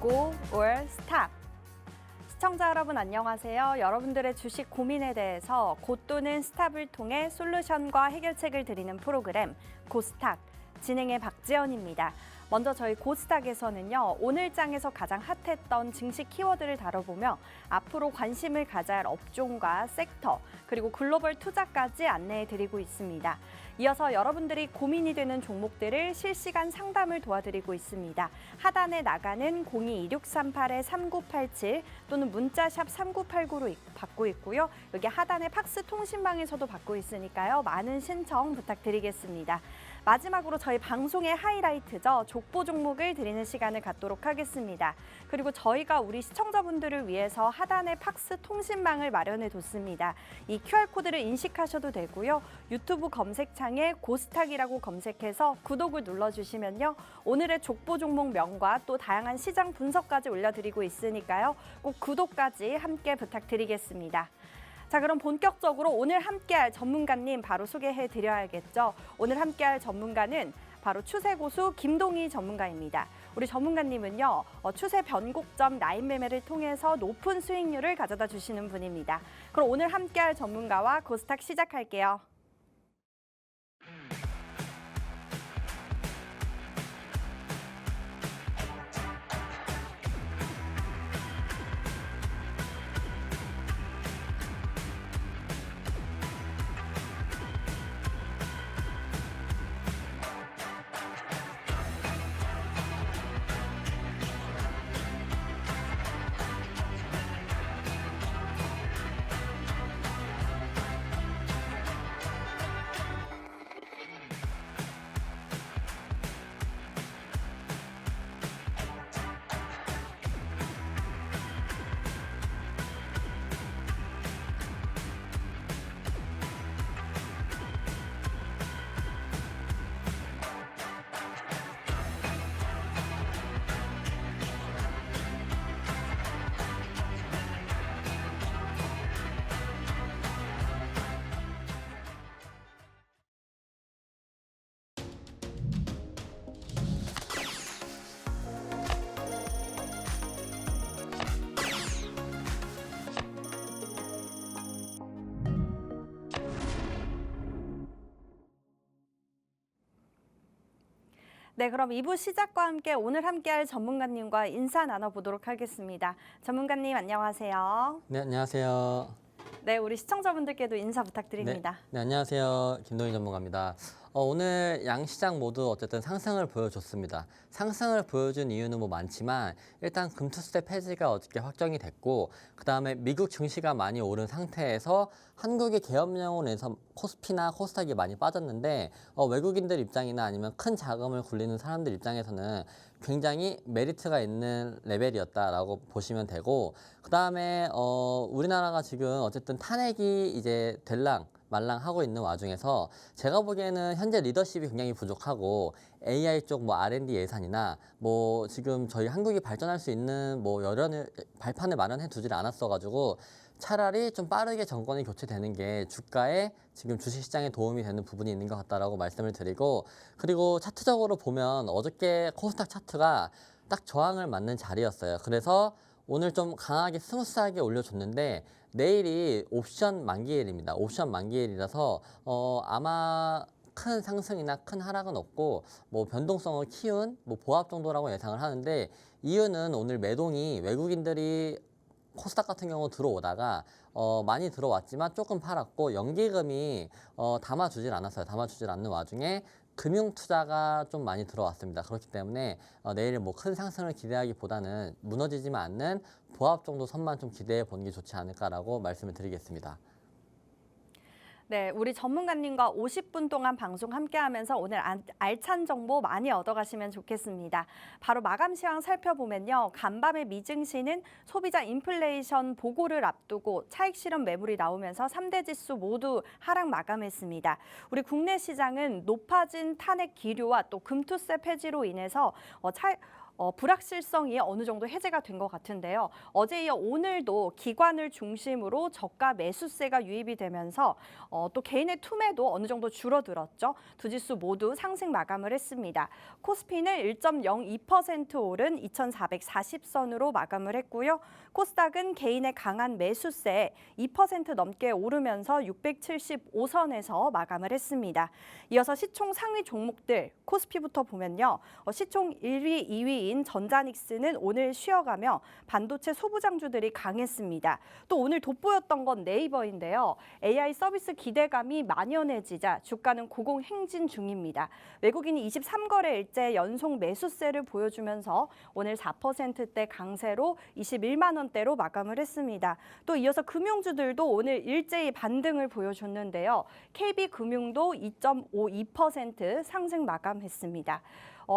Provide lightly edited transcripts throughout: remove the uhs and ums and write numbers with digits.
Go or Stop. 시청자 여러분 안녕하세요. 여러분들의 주식 고민에 대해서 고 또는 스탑을 통해 솔루션과 해결책을 드리는 프로그램 고스탁 진행의 박지연입니다. 먼저 저희 고스탁에서는요, 오늘 장에서 가장 핫했던 증시 키워드를 다뤄보며 앞으로 관심을 가져야 할 업종과 섹터, 그리고 글로벌 투자까지 안내해드리고 있습니다. 이어서 여러분들이 고민이 되는 종목들을 실시간 상담을 도와드리고 있습니다. 하단에 나가는 02-2638-3987 또는 문자샵 3989로 받고 있고요. 여기 하단에 팍스 통신방에서도 받고 있으니까요. 많은 신청 부탁드리겠습니다. 마지막으로 저희 방송의 하이라이트죠. 족보 종목을 드리는 시간을 갖도록 하겠습니다. 그리고 저희가 우리 시청자분들을 위해서 하단에 팍스 통신망을 마련해뒀습니다. 이 QR코드를 인식하셔도 되고요. 유튜브 검색창에 고스탁이라고 검색해서 구독을 눌러주시면요. 오늘의 족보 종목명과 또 다양한 시장 분석까지 올려드리고 있으니까요. 꼭 구독까지 함께 부탁드리겠습니다. 자, 그럼 본격적으로 오늘 함께할 전문가님 바로 소개해드려야겠죠. 오늘 함께할 전문가는 바로 추세고수 김동희 전문가입니다. 우리 전문가님은요, 추세 변곡점 라인 매매를 통해서 높은 수익률을 가져다 주시는 분입니다. 그럼 오늘 함께할 전문가와 고스탁 시작할게요. 네, 그럼 2부 시작과 함께 오늘 함께할 전문가님과 인사 나눠보도록 하겠습니다. 전문가님 안녕하세요. 네, 안녕하세요. 네, 우리 시청자분들께도 인사 부탁드립니다. 네, 안녕하세요. 김동희 전문가입니다. 오늘 양시장 모두 어쨌든 상승을 보여줬습니다. 상승을 보여준 이유는 뭐 많지만 일단 금투스텝 폐지가 어저께 확정이 됐고 그다음에 미국 증시가 많이 오른 상태에서 한국의 계엄령으로 인해서 코스피나 코스닥이 많이 빠졌는데 외국인들 입장이나 아니면 큰 자금을 굴리는 사람들 입장에서는 굉장히 메리트가 있는 레벨이었다라고 보시면 되고 그다음에 우리나라가 지금 어쨌든 탄핵이 이제 말랑하고 있는 와중에서 제가 보기에는 현재 리더십이 굉장히 부족하고 AI 쪽 뭐 R&D 예산이나 뭐 지금 저희 한국이 발전할 수 있는 뭐 발판을 마련해 두질 않았어가지고 차라리 좀 빠르게 정권이 교체되는 게 주가에 지금 주식시장에 도움이 되는 부분이 있는 것 같다라고 말씀을 드리고 그리고 차트적으로 보면 어저께 코스닥 차트가 딱 저항을 맞는 자리였어요. 그래서 오늘 좀 강하게 스무스하게 올려줬는데 내일이 옵션 만기일입니다. 옵션 만기일이라서 아마 큰 상승이나 큰 하락은 없고 뭐 변동성을 키운 뭐 보합 정도라고 예상을 하는데 이유는 오늘 매동이 외국인들이 코스닥 같은 경우 들어오다가 많이 들어왔지만 조금 팔았고 연기금이 담아주질 않았어요. 담아주질 않는 와중에 금융 투자가 좀 많이 들어왔습니다. 그렇기 때문에 내일 뭐 큰 상승을 기대하기보다는 무너지지만 않는 보합 정도 선만 좀 기대해 보는 게 좋지 않을까라고 말씀을 드리겠습니다. 네, 우리 전문가님과 50분 동안 방송 함께하면서 오늘 알찬 정보 많이 얻어가시면 좋겠습니다. 바로 마감 시황 살펴보면요. 간밤에 미증시는 소비자 인플레이션 보고를 앞두고 차익 실현 매물이 나오면서 3대 지수 모두 하락 마감했습니다. 우리 국내 시장은 높아진 탄핵 기류와 또 금투세 폐지로 인해서 불확실성이 어느 정도 해제가 된 것 같은데요. 어제 이어 오늘도 기관을 중심으로 저가 매수세가 유입이 되면서 또 개인의 투매도 어느 정도 줄어들었죠. 두 지수 모두 상승 마감을 했습니다. 코스피는 1.02% 오른 2,440선으로 마감을 했고요. 코스닥은 개인의 강한 매수세에 2% 넘게 오르면서 675선에서 마감을 했습니다. 이어서 시총 상위 종목들 코스피부터 보면요. 시총 1위, 2위인 전자닉스는 오늘 쉬어가며 반도체 소부장주들이 강했습니다. 또 오늘 돋보였던 건 네이버인데요. AI 서비스 기대감이 만연해지자 주가는 고공행진 중입니다. 외국인이 23거래일째 연속 매수세를 보여주면서 오늘 4%대 강세로 21만 원대로 마감을 했습니다. 또 이어서 금융주들도 오늘 일제히 반등을 보여줬는데요. KB금융도 2.52% 상승 마감했습니다.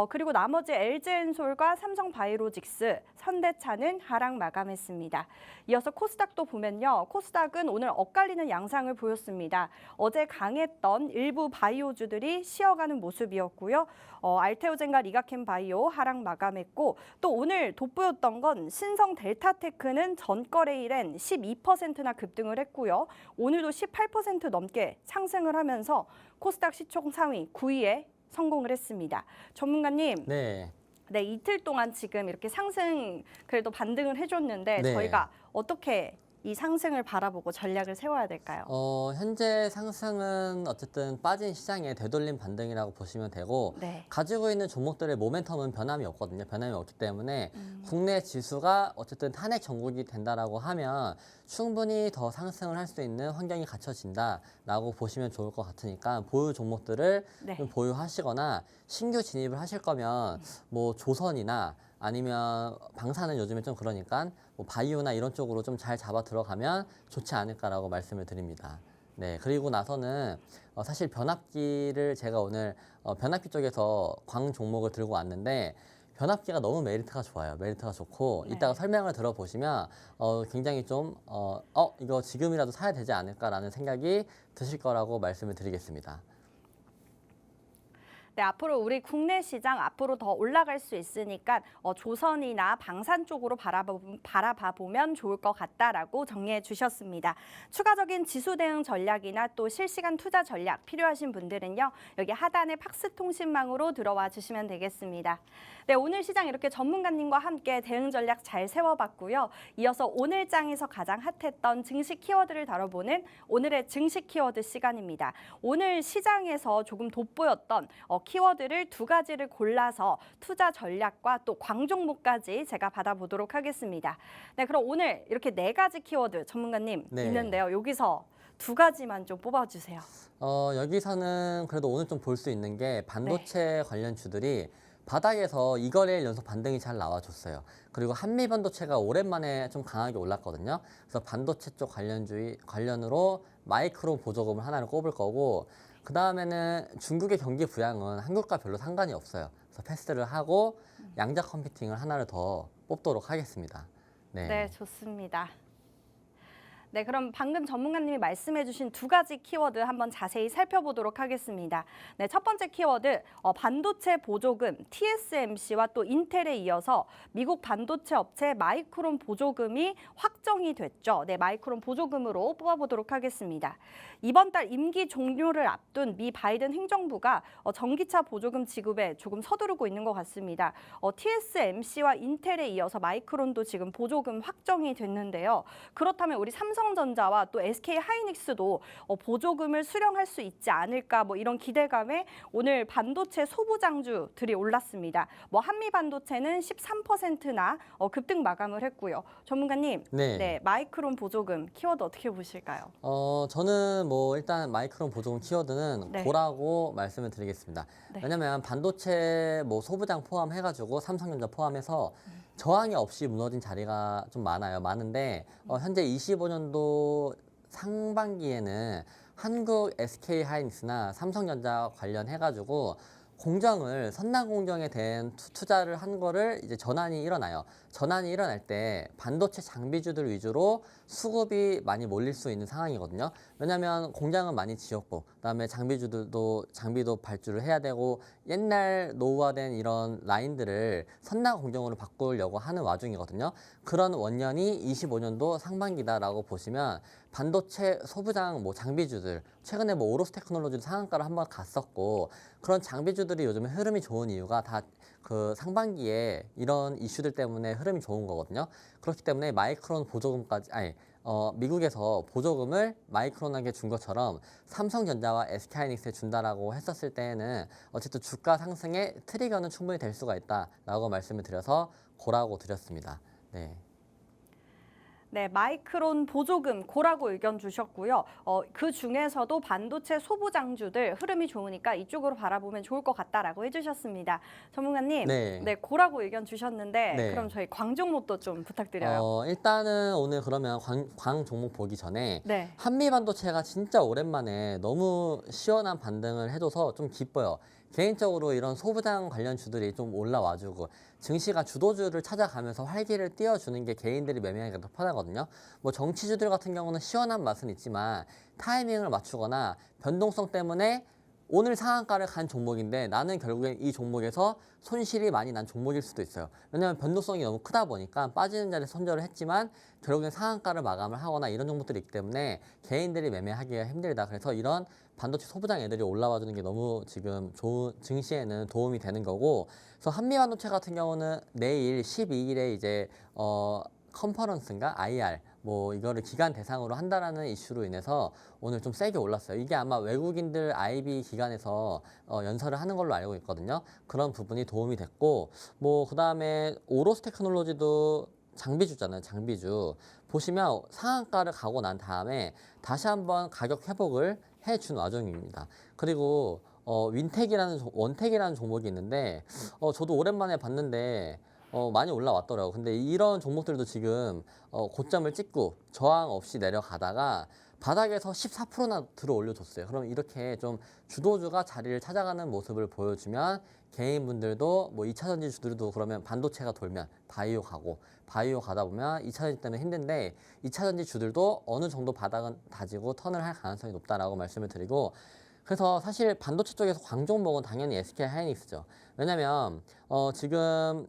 그리고 나머지 LG엔솔과 삼성바이오로직스, 현대차는 하락 마감했습니다. 이어서 코스닥도 보면요. 코스닥은 오늘 엇갈리는 양상을 보였습니다. 어제 강했던 일부 바이오주들이 쉬어가는 모습이었고요. 알테오젠과 리가켄바이오 하락 마감했고 또 오늘 돋보였던 건 신성 델타테크는 전거래일엔 12%나 급등을 했고요. 오늘도 18% 넘게 상승을 하면서 코스닥 시총 상위 9위에 성공을 했습니다. 전문가님, 네. 네, 이틀 동안 지금 이렇게 상승 그래도 반등을 해줬는데 네. 저희가 어떻게 이 상승을 바라보고 전략을 세워야 될까요? 현재 상승은 어쨌든 빠진 시장의 되돌림 반등이라고 보시면 되고 네. 가지고 있는 종목들의 모멘텀은 변함이 없거든요. 변함이 없기 때문에 국내 지수가 어쨌든 탄핵 정국이 된다라고 하면 충분히 더 상승을 할 수 있는 환경이 갖춰진다라고 보시면 좋을 것 같으니까 보유 종목들을 네. 좀 보유하시거나 신규 진입을 하실 거면 뭐 조선이나 아니면 방사는 요즘에 좀 그러니까 뭐 바이오나 이런 쪽으로 좀 잘 잡아 들어가면 좋지 않을까라고 말씀을 드립니다. 네, 그리고 나서는 사실 변압기를 제가 오늘 변압기 쪽에서 광 종목을 들고 왔는데 변압기가 너무 메리트가 좋아요. 메리트가 좋고 네. 이따가 설명을 들어보시면 굉장히 좀 이거 지금이라도 사야 되지 않을까라는 생각이 드실 거라고 말씀을 드리겠습니다. 네, 앞으로 우리 국내 시장 앞으로 더 올라갈 수 있으니까 조선이나 방산 쪽으로 바라봐 보면 좋을 것 같다라고 정리해 주셨습니다. 추가적인 지수 대응 전략이나 또 실시간 투자 전략 필요하신 분들은요. 여기 하단의 팍스통신망으로 들어와 주시면 되겠습니다. 네, 오늘 시장 이렇게 전문가님과 함께 대응 전략 잘 세워봤고요. 이어서 오늘 장에서 가장 핫했던 증시 키워드를 다뤄보는 오늘의 증시 키워드 시간입니다. 오늘 시장에서 조금 돋보였던 키워드를 두 가지를 골라서 투자 전략과 또 광종목까지 제가 받아보도록 하겠습니다. 네, 그럼 오늘 이렇게 네 가지 키워드 전문가님 네. 있는데요. 여기서 두 가지만 좀 뽑아주세요. 여기서는 그래도 오늘 좀 볼 수 있는 게 반도체 관련 주들이 바닥에서 2거래일 연속 반등이 잘 나와줬어요. 그리고 한미반도체가 오랜만에 좀 강하게 올랐거든요. 그래서 반도체 쪽 관련으로 마이크론 보조금을 하나를 꼽을 거고 그 다음에는 중국의 경기 부양은 한국과 별로 상관이 없어요. 그래서 패스를 하고 양자 컴퓨팅을 하나를 더 뽑도록 하겠습니다. 네, 좋습니다. 네, 그럼 방금 전문가님이 말씀해주신 두 가지 키워드 한번 자세히 살펴보도록 하겠습니다. 네, 첫 번째 키워드 반도체 보조금 TSMC와 또 인텔에 이어서 미국 반도체 업체 마이크론 보조금이 확정이 됐죠. 네, 마이크론 보조금으로 뽑아보도록 하겠습니다. 이번 달 임기 종료를 앞둔 미 바이든 행정부가 전기차 보조금 지급에 조금 서두르고 있는 것 같습니다. TSMC와 인텔에 이어서 마이크론도 지금 보조금 확정이 됐는데요. 그렇다면 우리 삼성전자와 또 SK하이닉스도 보조금을 수령할 수 있지 않을까 뭐 이런 기대감에 오늘 반도체 소부장주들이 올랐습니다. 뭐 한미반도체는 13%나 급등 마감을 했고요. 전문가님, 네, 마이크론 보조금 키워드 어떻게 보실까요? 저는 뭐 일단 마이크론 보조금 키워드는 네. 고라고 말씀을 드리겠습니다. 네. 왜냐면 반도체 뭐 소부장 포함해가지고 삼성전자 포함해서 저항이 없이 무너진 자리가 좀 많은데 현재 25년도 상반기에는 한국 SK하이닉스나 삼성전자 관련해가지고 공정을 선단 공정에 대한 투자를 한 거를 이제 전환이 일어나요. 전환이 일어날 때 반도체 장비주들 위주로 수급이 많이 몰릴 수 있는 상황이거든요. 왜냐하면 공장은 많이 지었고, 그다음에 장비도 발주를 해야 되고, 옛날 노후화된 이런 라인들을 선단 공정으로 바꾸려고 하는 와중이거든요. 그런 원년이 25년도 상반기다라고 보시면 반도체 소부장 장비주들, 최근에 오로스 테크놀로지도 상한가로 한번 갔었고, 그런 장비주들이 요즘에 흐름이 좋은 이유가 다 그 상반기에 이런 이슈들 때문에 흐름이 좋은 거거든요. 그렇기 때문에 마이크론 보조금까지, 미국에서 보조금을 마이크론에게 준 것처럼 삼성전자와 SK하이닉스에 준다라고 했었을 때에는 어쨌든 주가 상승의 트리거는 충분히 될 수가 있다라고 말씀을 드려서 고라고 드렸습니다. 네. 네, 마이크론 보조금 고라고 의견 주셨고요. 그 중에서도 반도체 소부장주들 흐름이 좋으니까 이쪽으로 바라보면 좋을 것 같다라고 해주셨습니다. 전문가님, 네. 고라고 의견 주셨는데 네. 그럼 저희 광 종목도 좀 부탁드려요. 일단은 오늘 그러면 광 종목 보기 전에 네. 한미반도체가 진짜 오랜만에 너무 시원한 반등을 해줘서 좀 기뻐요. 개인적으로 이런 소부장 관련 주들이 좀 올라와주고 증시가 주도주를 찾아가면서 활기를 띄워주는 게 개인들이 매매하기가 더 편하거든요. 정치주들 같은 경우는 시원한 맛은 있지만 타이밍을 맞추거나 변동성 때문에 오늘 상한가를 간 종목인데 나는 결국엔 이 종목에서 손실이 많이 난 종목일 수도 있어요. 왜냐하면 변동성이 너무 크다 보니까 빠지는 자리에 손절을 했지만 결국엔 상한가를 마감을 하거나 이런 종목들이 있기 때문에 개인들이 매매하기가 힘들다. 그래서 이런 반도체 소부장 애들이 올라와 주는 게 너무 지금 좋은 증시에는 도움이 되는 거고, 그래서 한미반도체 같은 경우는 내일 12일에 이제 컨퍼런스인가 IR 이거를 기관 대상으로 한다라는 이슈로 인해서 오늘 좀 세게 올랐어요. 이게 아마 외국인들 IB 기관에서 연설을 하는 걸로 알고 있거든요. 그런 부분이 도움이 됐고, 그다음에 오로스 테크놀로지도 장비주잖아요. 장비주. 보시면 상한가를 가고 난 다음에 다시 한번 가격 회복을 해준 와중입니다. 그리고 원택이라는 종목이 있는데 저도 오랜만에 봤는데 많이 올라왔더라고요. 근데 이런 종목들도 지금 고점을 찍고 저항 없이 내려가다가 바닥에서 14%나 들어 올려줬어요. 그럼 이렇게 좀 주도주가 자리를 찾아가는 모습을 보여주면 개인분들도 2차전지 주들도 그러면 반도체가 돌면 바이오 가다 보면 2차전지 때문에 힘든데 2차전지 주들도 어느 정도 바닥은 다지고 턴을 할 가능성이 높다라고 말씀을 드리고, 그래서 사실 반도체 쪽에서 광종목은 당연히 SK하이닉스죠. 왜냐면 지금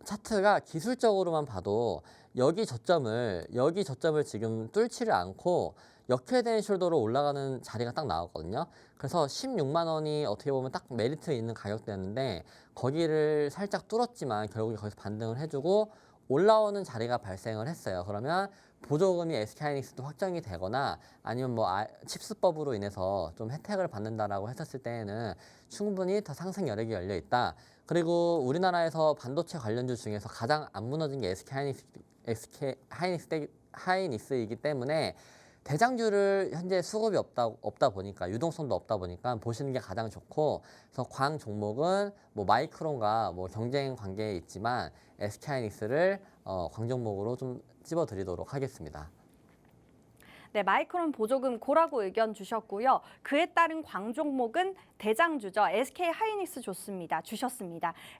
차트가 기술적으로만 봐도 여기 저점을 지금 뚫지를 않고 역회된 숄더로 올라가는 자리가 딱 나왔거든요. 그래서 16만 원이 어떻게 보면 딱 메리트 있는 가격대였는데 거기를 살짝 뚫었지만 결국에 거기서 반등을 해주고 올라오는 자리가 발생을 했어요. 그러면 보조금이 SK하이닉스도 확정이 되거나 아니면 칩스법으로 인해서 좀 혜택을 받는다라고 했었을 때에는 충분히 더 상승 여력이 열려 있다. 그리고 우리나라에서 반도체 관련주 중에서 가장 안 무너진 게 SK하이닉스이기 때문에 대장주를 현재 수급이 없다 보니까 유동성도 없다 보니까 보시는 게 가장 좋고, 그래서 광 종목은 마이크론과 경쟁 관계에 있지만 SK하이닉스를 광 종목으로 좀 찝어드리도록 하겠습니다. 네, 마이크론 보조금 고라고 의견 주셨고요. 그에 따른 광 종목은 대장주죠. SK하이닉스 주셨습니다.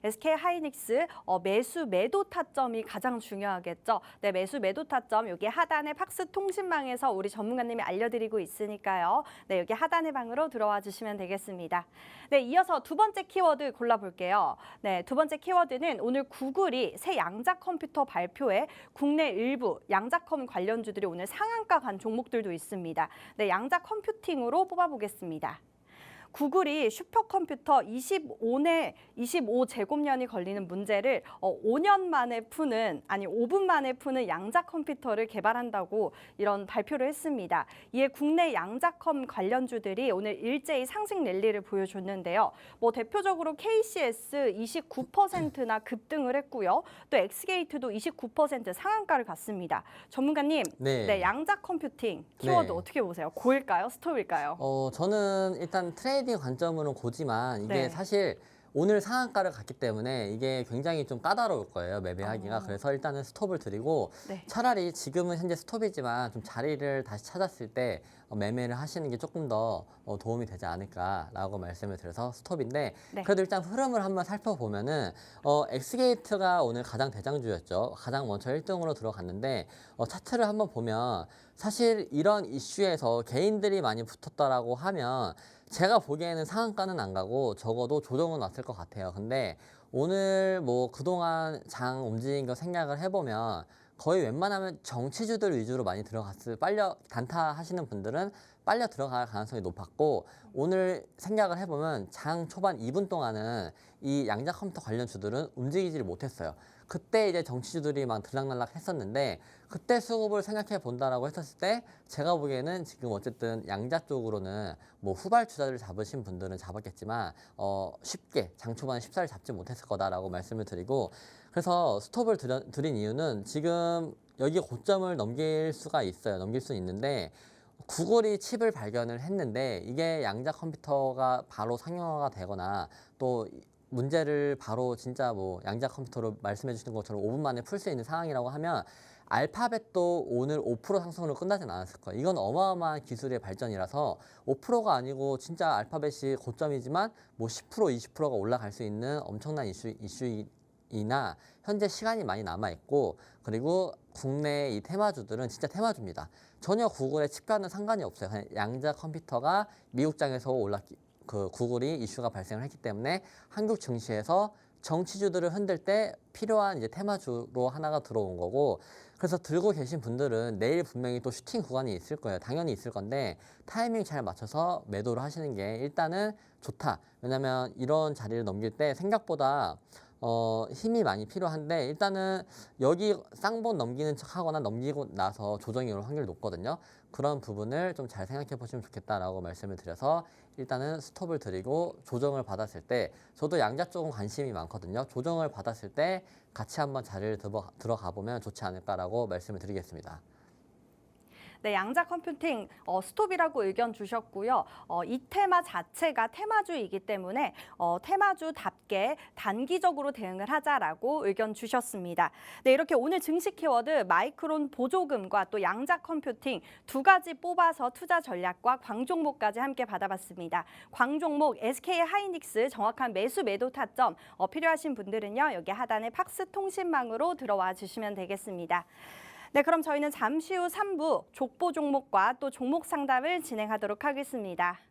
SK하이닉스 매수 매도 타점이 가장 중요하겠죠. 네, 매수 매도 타점 여기 하단의 팍스 통신망에서 우리 전문가님이 알려드리고 있으니까요. 네, 여기 하단의 방으로 들어와 주시면 되겠습니다. 네, 이어서 두 번째 키워드 골라볼게요. 네, 두 번째 키워드는 오늘 구글이 새 양자 컴퓨터 발표에 국내 일부 양자컴 관련주들이 오늘 상한가 간 종목들도 있습니다. 네, 양자 컴퓨팅으로 뽑아보겠습니다. 구글이 슈퍼컴퓨터 25제곱년이 걸리는 문제를 5분 만에 푸는 양자 컴퓨터를 개발한다고 이런 발표를 했습니다. 이에 국내 양자컴 관련주들이 오늘 일제히 상승 랠리를 보여줬는데요. 대표적으로 KCS 29%나 급등을 했고요. 또 엑스게이트도 29% 상한가를 갔습니다. 전문가님, 네. 양자 컴퓨팅 키워드 네. 어떻게 보세요? 고일까요? 스톱일까요? 저는 일단 트레이딩 관점으로는 고지만 이게 네. 사실 오늘 상한가를 갔기 때문에 이게 굉장히 좀 까다로울 거예요, 매매하기가. 그래서 일단은 스톱을 드리고 네. 차라리 지금은 현재 스톱이지만 좀 자리를 다시 찾았을 때 매매를 하시는 게 조금 더 도움이 되지 않을까라고 말씀을 드려서 스톱인데 네. 그래도 일단 흐름을 한번 살펴보면은 엑스게이트가 오늘 가장 대장주였죠. 가장 먼저 1등으로 들어갔는데 차트를 한번 보면 사실 이런 이슈에서 개인들이 많이 붙었다라고 하면 제가 보기에는 상한가는 안 가고 적어도 조정은 왔을 것 같아요. 근데 오늘 뭐 그동안 장 움직인 거 생각을 해보면 거의 웬만하면 정치주들 위주로 많이 들어갔을 빨려 단타 하시는 분들은 빨려 들어갈 가능성이 높았고 오늘 생각을 해보면 장 초반 2분 동안은 이 양자 컴퓨터 관련 주들은 움직이지를 못했어요. 그때 이제 정치주들이 막 들락날락 했었는데 그때 수급을 생각해 본다라고 했었을 때 제가 보기에는 지금 어쨌든 양자 쪽으로는 뭐 후발 투자를 잡으신 분들은 잡았겠지만 쉽게 장 초반에 쉽사리 잡지 못했을 거다라고 말씀을 드리고 그래서 스톱을 드린 이유는 지금 여기 고점을 넘길 수가 있어요. 넘길 수 있는데 구글이 칩을 발견을 했는데 이게 양자 컴퓨터가 바로 상용화가 되거나 또 문제를 바로 진짜 뭐 양자 컴퓨터로 말씀해 주시는 것처럼 5분 만에 풀 수 있는 상황이라고 하면 알파벳도 오늘 5% 상승으로 끝나진 않았을 거예요. 이건 어마어마한 기술의 발전이라서 5%가 아니고 진짜 알파벳이 고점이지만 뭐 10%, 20%가 올라갈 수 있는 엄청난 이슈이나 현재 시간이 많이 남아 있고 그리고 국내 이 테마주들은 진짜 테마주입니다. 전혀 구글의 칩과는 상관이 없어요. 그냥 양자 컴퓨터가 미국장에서 그 구글이 이슈가 발생을 했기 때문에 한국 증시에서 정치주들을 흔들 때 필요한 이제 테마주로 하나가 들어온 거고 그래서 들고 계신 분들은 내일 분명히 또 슈팅 구간이 있을 거예요. 당연히 있을 건데 타이밍 잘 맞춰서 매도를 하시는 게 일단은 좋다. 왜냐면 이런 자리를 넘길 때 생각보다 힘이 많이 필요한데 일단은 여기 쌍봉 넘기는 척 하거나 넘기고 나서 조정이 올 확률이 높거든요. 그런 부분을 좀 잘 생각해 보시면 좋겠다라고 말씀을 드려서 일단은 스톱을 드리고 조정을 받았을 때 저도 양자 쪽은 관심이 많거든요. 조정을 받았을 때 같이 한번 자리를 들어가 보면 좋지 않을까라고 말씀을 드리겠습니다. 네, 양자 컴퓨팅 스톱이라고 의견 주셨고요. 이 테마 자체가 테마주이기 때문에 테마주답게 단기적으로 대응을 하자라고 의견 주셨습니다. 네, 이렇게 오늘 증시 키워드 마이크론 보조금과 또 양자 컴퓨팅 두 가지 뽑아서 투자 전략과 광종목까지 함께 받아봤습니다. 광종목 SK 하이닉스 정확한 매수 매도 타점 필요하신 분들은요. 여기 하단에 팍스 통신망으로 들어와 주시면 되겠습니다. 네, 그럼 저희는 잠시 후 3부 족보 종목과 또 종목 상담을 진행하도록 하겠습니다.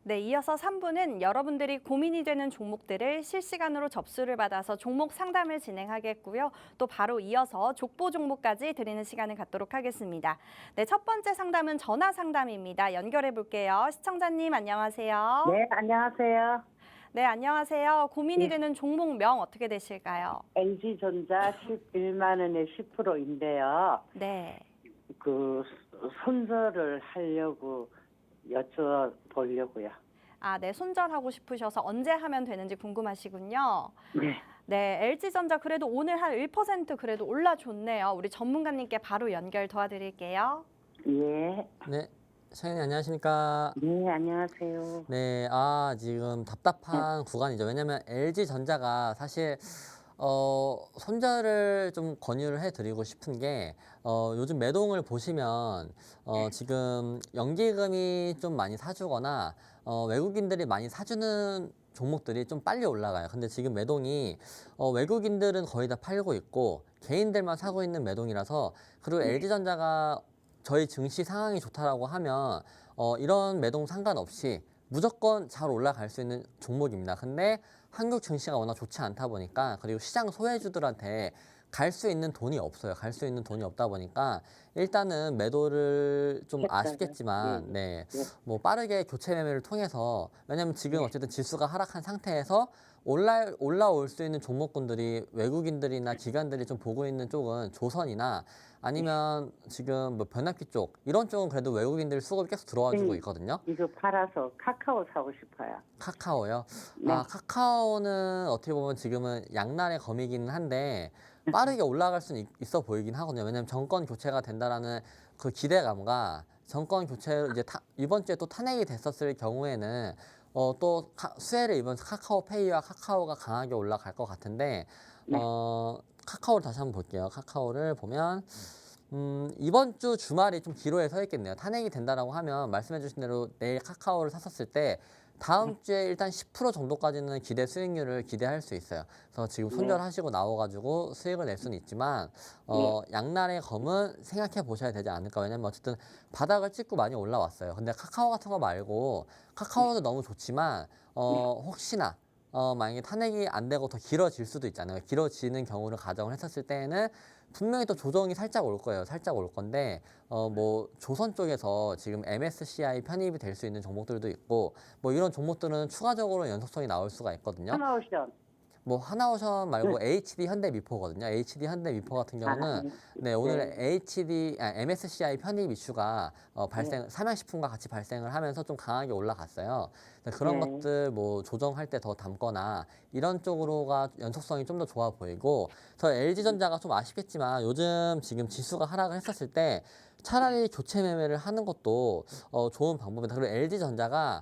네, 이어서 3부는 여러분들이 고민이 되는 종목들을 실시간으로 접수를 받아서 종목 상담을 진행하겠고요. 또 바로 이어서 족보 종목까지 드리는 시간을 갖도록 하겠습니다. 네, 첫 번째 상담은 전화 상담입니다. 연결해 볼게요. 시청자님 안녕하세요. 네, 안녕하세요. 네, 안녕하세요. 고민이 네. 되는 종목명 어떻게 되실까요? LG전자 11만 원에 10%인데요. 네. 그 손절을 하려고 여쭤보려고요. 아, 네, 손절하고 싶으셔서 언제 하면 되는지 궁금하시군요. 네. 네, LG전자 그래도 오늘 한 1% 그래도 올라줬네요. 우리 전문가님께 바로 연결 도와드릴게요. 예. 네, 시장님 안녕하십니까? 네, 안녕하세요. 네, 지금 답답한 구간이죠. 왜냐면 LG전자가 사실 손절을 좀 권유를 해드리고 싶은 게 요즘 매동을 보시면 지금 연기금이 좀 많이 사주거나 외국인들이 많이 사주는 종목들이 좀 빨리 올라가요. 근데 지금 매동이 외국인들은 거의 다 팔고 있고 개인들만 사고 있는 매동이라서, 그리고 LG전자가 저희 증시 상황이 좋다라고 하면 이런 매동 상관없이 무조건 잘 올라갈 수 있는 종목입니다. 근데 한국 증시가 워낙 좋지 않다 보니까, 그리고 시장 소외주들한테 갈 수 있는 돈이 없어요. 갈 수 있는 돈이 없다 보니까 일단은 매도를 좀 했다가, 아쉽겠지만, 네, 예. 뭐 빠르게 교체 매매를 통해서, 왜냐면 지금 네. 어쨌든 지수가 하락한 상태에서 올라올 수 있는 종목군들이 외국인들이나 기관들이 좀 보고 있는 쪽은 조선이나 아니면 지금 뭐 변압기 쪽, 이런 쪽은 그래도 외국인들 수급이 계속 들어와 주고 있거든요. 이거 팔아서 카카오 사고 싶어요. 카카오요? 네. 카카오는 어떻게 보면 지금은 양날의 검이기는 한데 빠르게 올라갈 수는 있어 보이긴 하거든요. 왜냐면 정권 교체가 된다라는 그 기대감과, 정권 교체 이제 이번 주에 또 탄핵이 됐었을 경우에는 또 수혜를 입으면서 카카오페이와 카카오가 강하게 올라갈 것 같은데, 네. 카카오를 다시 한번 볼게요. 카카오를 보면 이번 주 주말이 좀 기로에 서 있겠네요. 탄핵이 된다라고 하면 말씀해주신 대로 내일 카카오를 샀었을 때 다음 주에 일단 10% 정도까지는 기대 수익률을 기대할 수 있어요. 그래서 지금 손절하시고 나와가지고 수익을 낼 수는 있지만 양날의 검은 생각해 보셔야 되지 않을까. 왜냐면 어쨌든 바닥을 찍고 많이 올라왔어요. 근데 카카오 같은 거 말고, 카카오도 너무 좋지만 혹시나 만약에 탄핵이 안 되고 더 길어질 수도 있잖아요. 길어지는 경우를 가정을 했었을 때에는 분명히 또 조정이 살짝 올 거예요. 살짝 올 건데 뭐 조선 쪽에서 지금 MSCI 편입이 될 수 있는 종목들도 있고, 뭐 이런 종목들은 추가적으로 연속성이 나올 수가 있거든요. 하나오션. 뭐 하나오션 말고 HD 현대미포거든요. HD 현대미포 같은 경우는 네, 오늘 MSCI 편입 이슈가 삼양식품과 같이 발생을 하면서 좀 강하게 올라갔어요. 그런 네. 것들 뭐 조정할 때 더 담거나 이런 쪽으로가 연속성이 좀 더 좋아 보이고, 저 LG전자가 좀 아쉽겠지만 요즘 지금 지수가 하락을 했었을 때 차라리 교체 매매를 하는 것도 좋은 방법이다. 그리고 LG전자가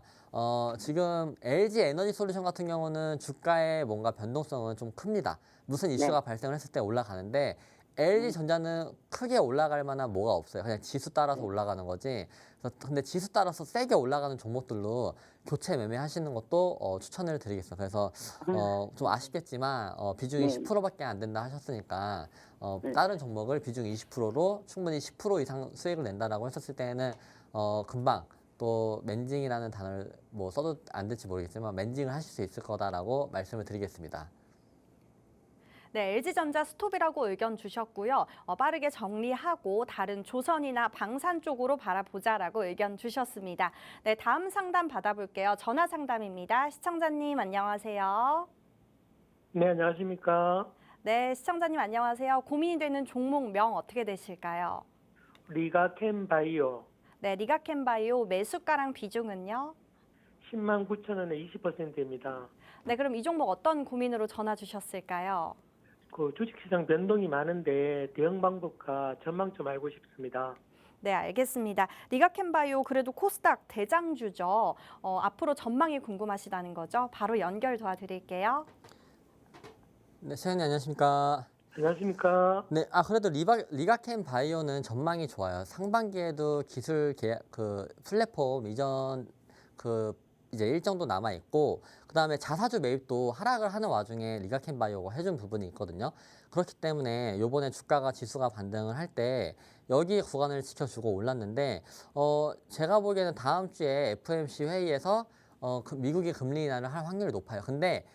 지금 LG 에너지 솔루션 같은 경우는 주가의 뭔가 변동성은 좀 큽니다. 무슨 이슈가 발생을 했을 때 올라가는데, LG 전자는 크게 올라갈 만한 뭐가 없어요. 그냥 지수 따라서 올라가는 거지. 근데 지수 따라서 세게 올라가는 종목들로 교체 매매하시는 것도 추천을 드리겠습니다. 그래서 좀 아쉽겠지만 비중이 네. 10%밖에 안 된다 하셨으니까 네. 다른 종목을 비중 20%로 충분히 10% 이상 수익을 낸다라고 했었을 때는 금방 또 멘징이라는 단어를 뭐 써도 안 될지 모르겠지만 멘징을 하실 수 있을 거다라고 말씀을 드리겠습니다. 네, LG전자 스톱이라고 의견 주셨고요. 빠르게 정리하고 다른 조선이나 방산 쪽으로 바라보자라고 의견 주셨습니다. 네, 다음 상담 받아볼게요. 전화 상담입니다. 시청자님 안녕하세요. 네, 안녕하십니까. 네, 시청자님 안녕하세요. 고민이 되는 종목명 어떻게 되실까요? 리가캠 바이오 네, 리가캠바이오 매수가랑 비중은요? 10만 9천 원에 20%입니다. 네, 그럼 이 종목 어떤 고민으로 전화 주셨을까요? 그 주식시장 변동이 많은데 대응 방법과 전망 좀 알고 싶습니다. 네, 알겠습니다. 리가캠바이오 그래도 코스닥 대장주죠. 앞으로 전망이 궁금하시다는 거죠. 바로 연결 도와드릴게요. 네, 시장님 안녕하십니까? 안녕하십니까. 네, 그래도 리가캠 바이오는 전망이 좋아요. 상반기에도 기술 계약, 플랫폼 이전 이제 일정도 남아 있고, 그 다음에 자사주 매입도 하락을 하는 와중에 리가캠 바이오가 해준 부분이 있거든요. 그렇기 때문에 요번에 주가가 지수가 반등을 할 때 여기 구간을 지켜주고 올랐는데, 제가 보기에는 다음 주에 FOMC 회의에서 미국이 금리 인하를 할 확률이 높아요. 근데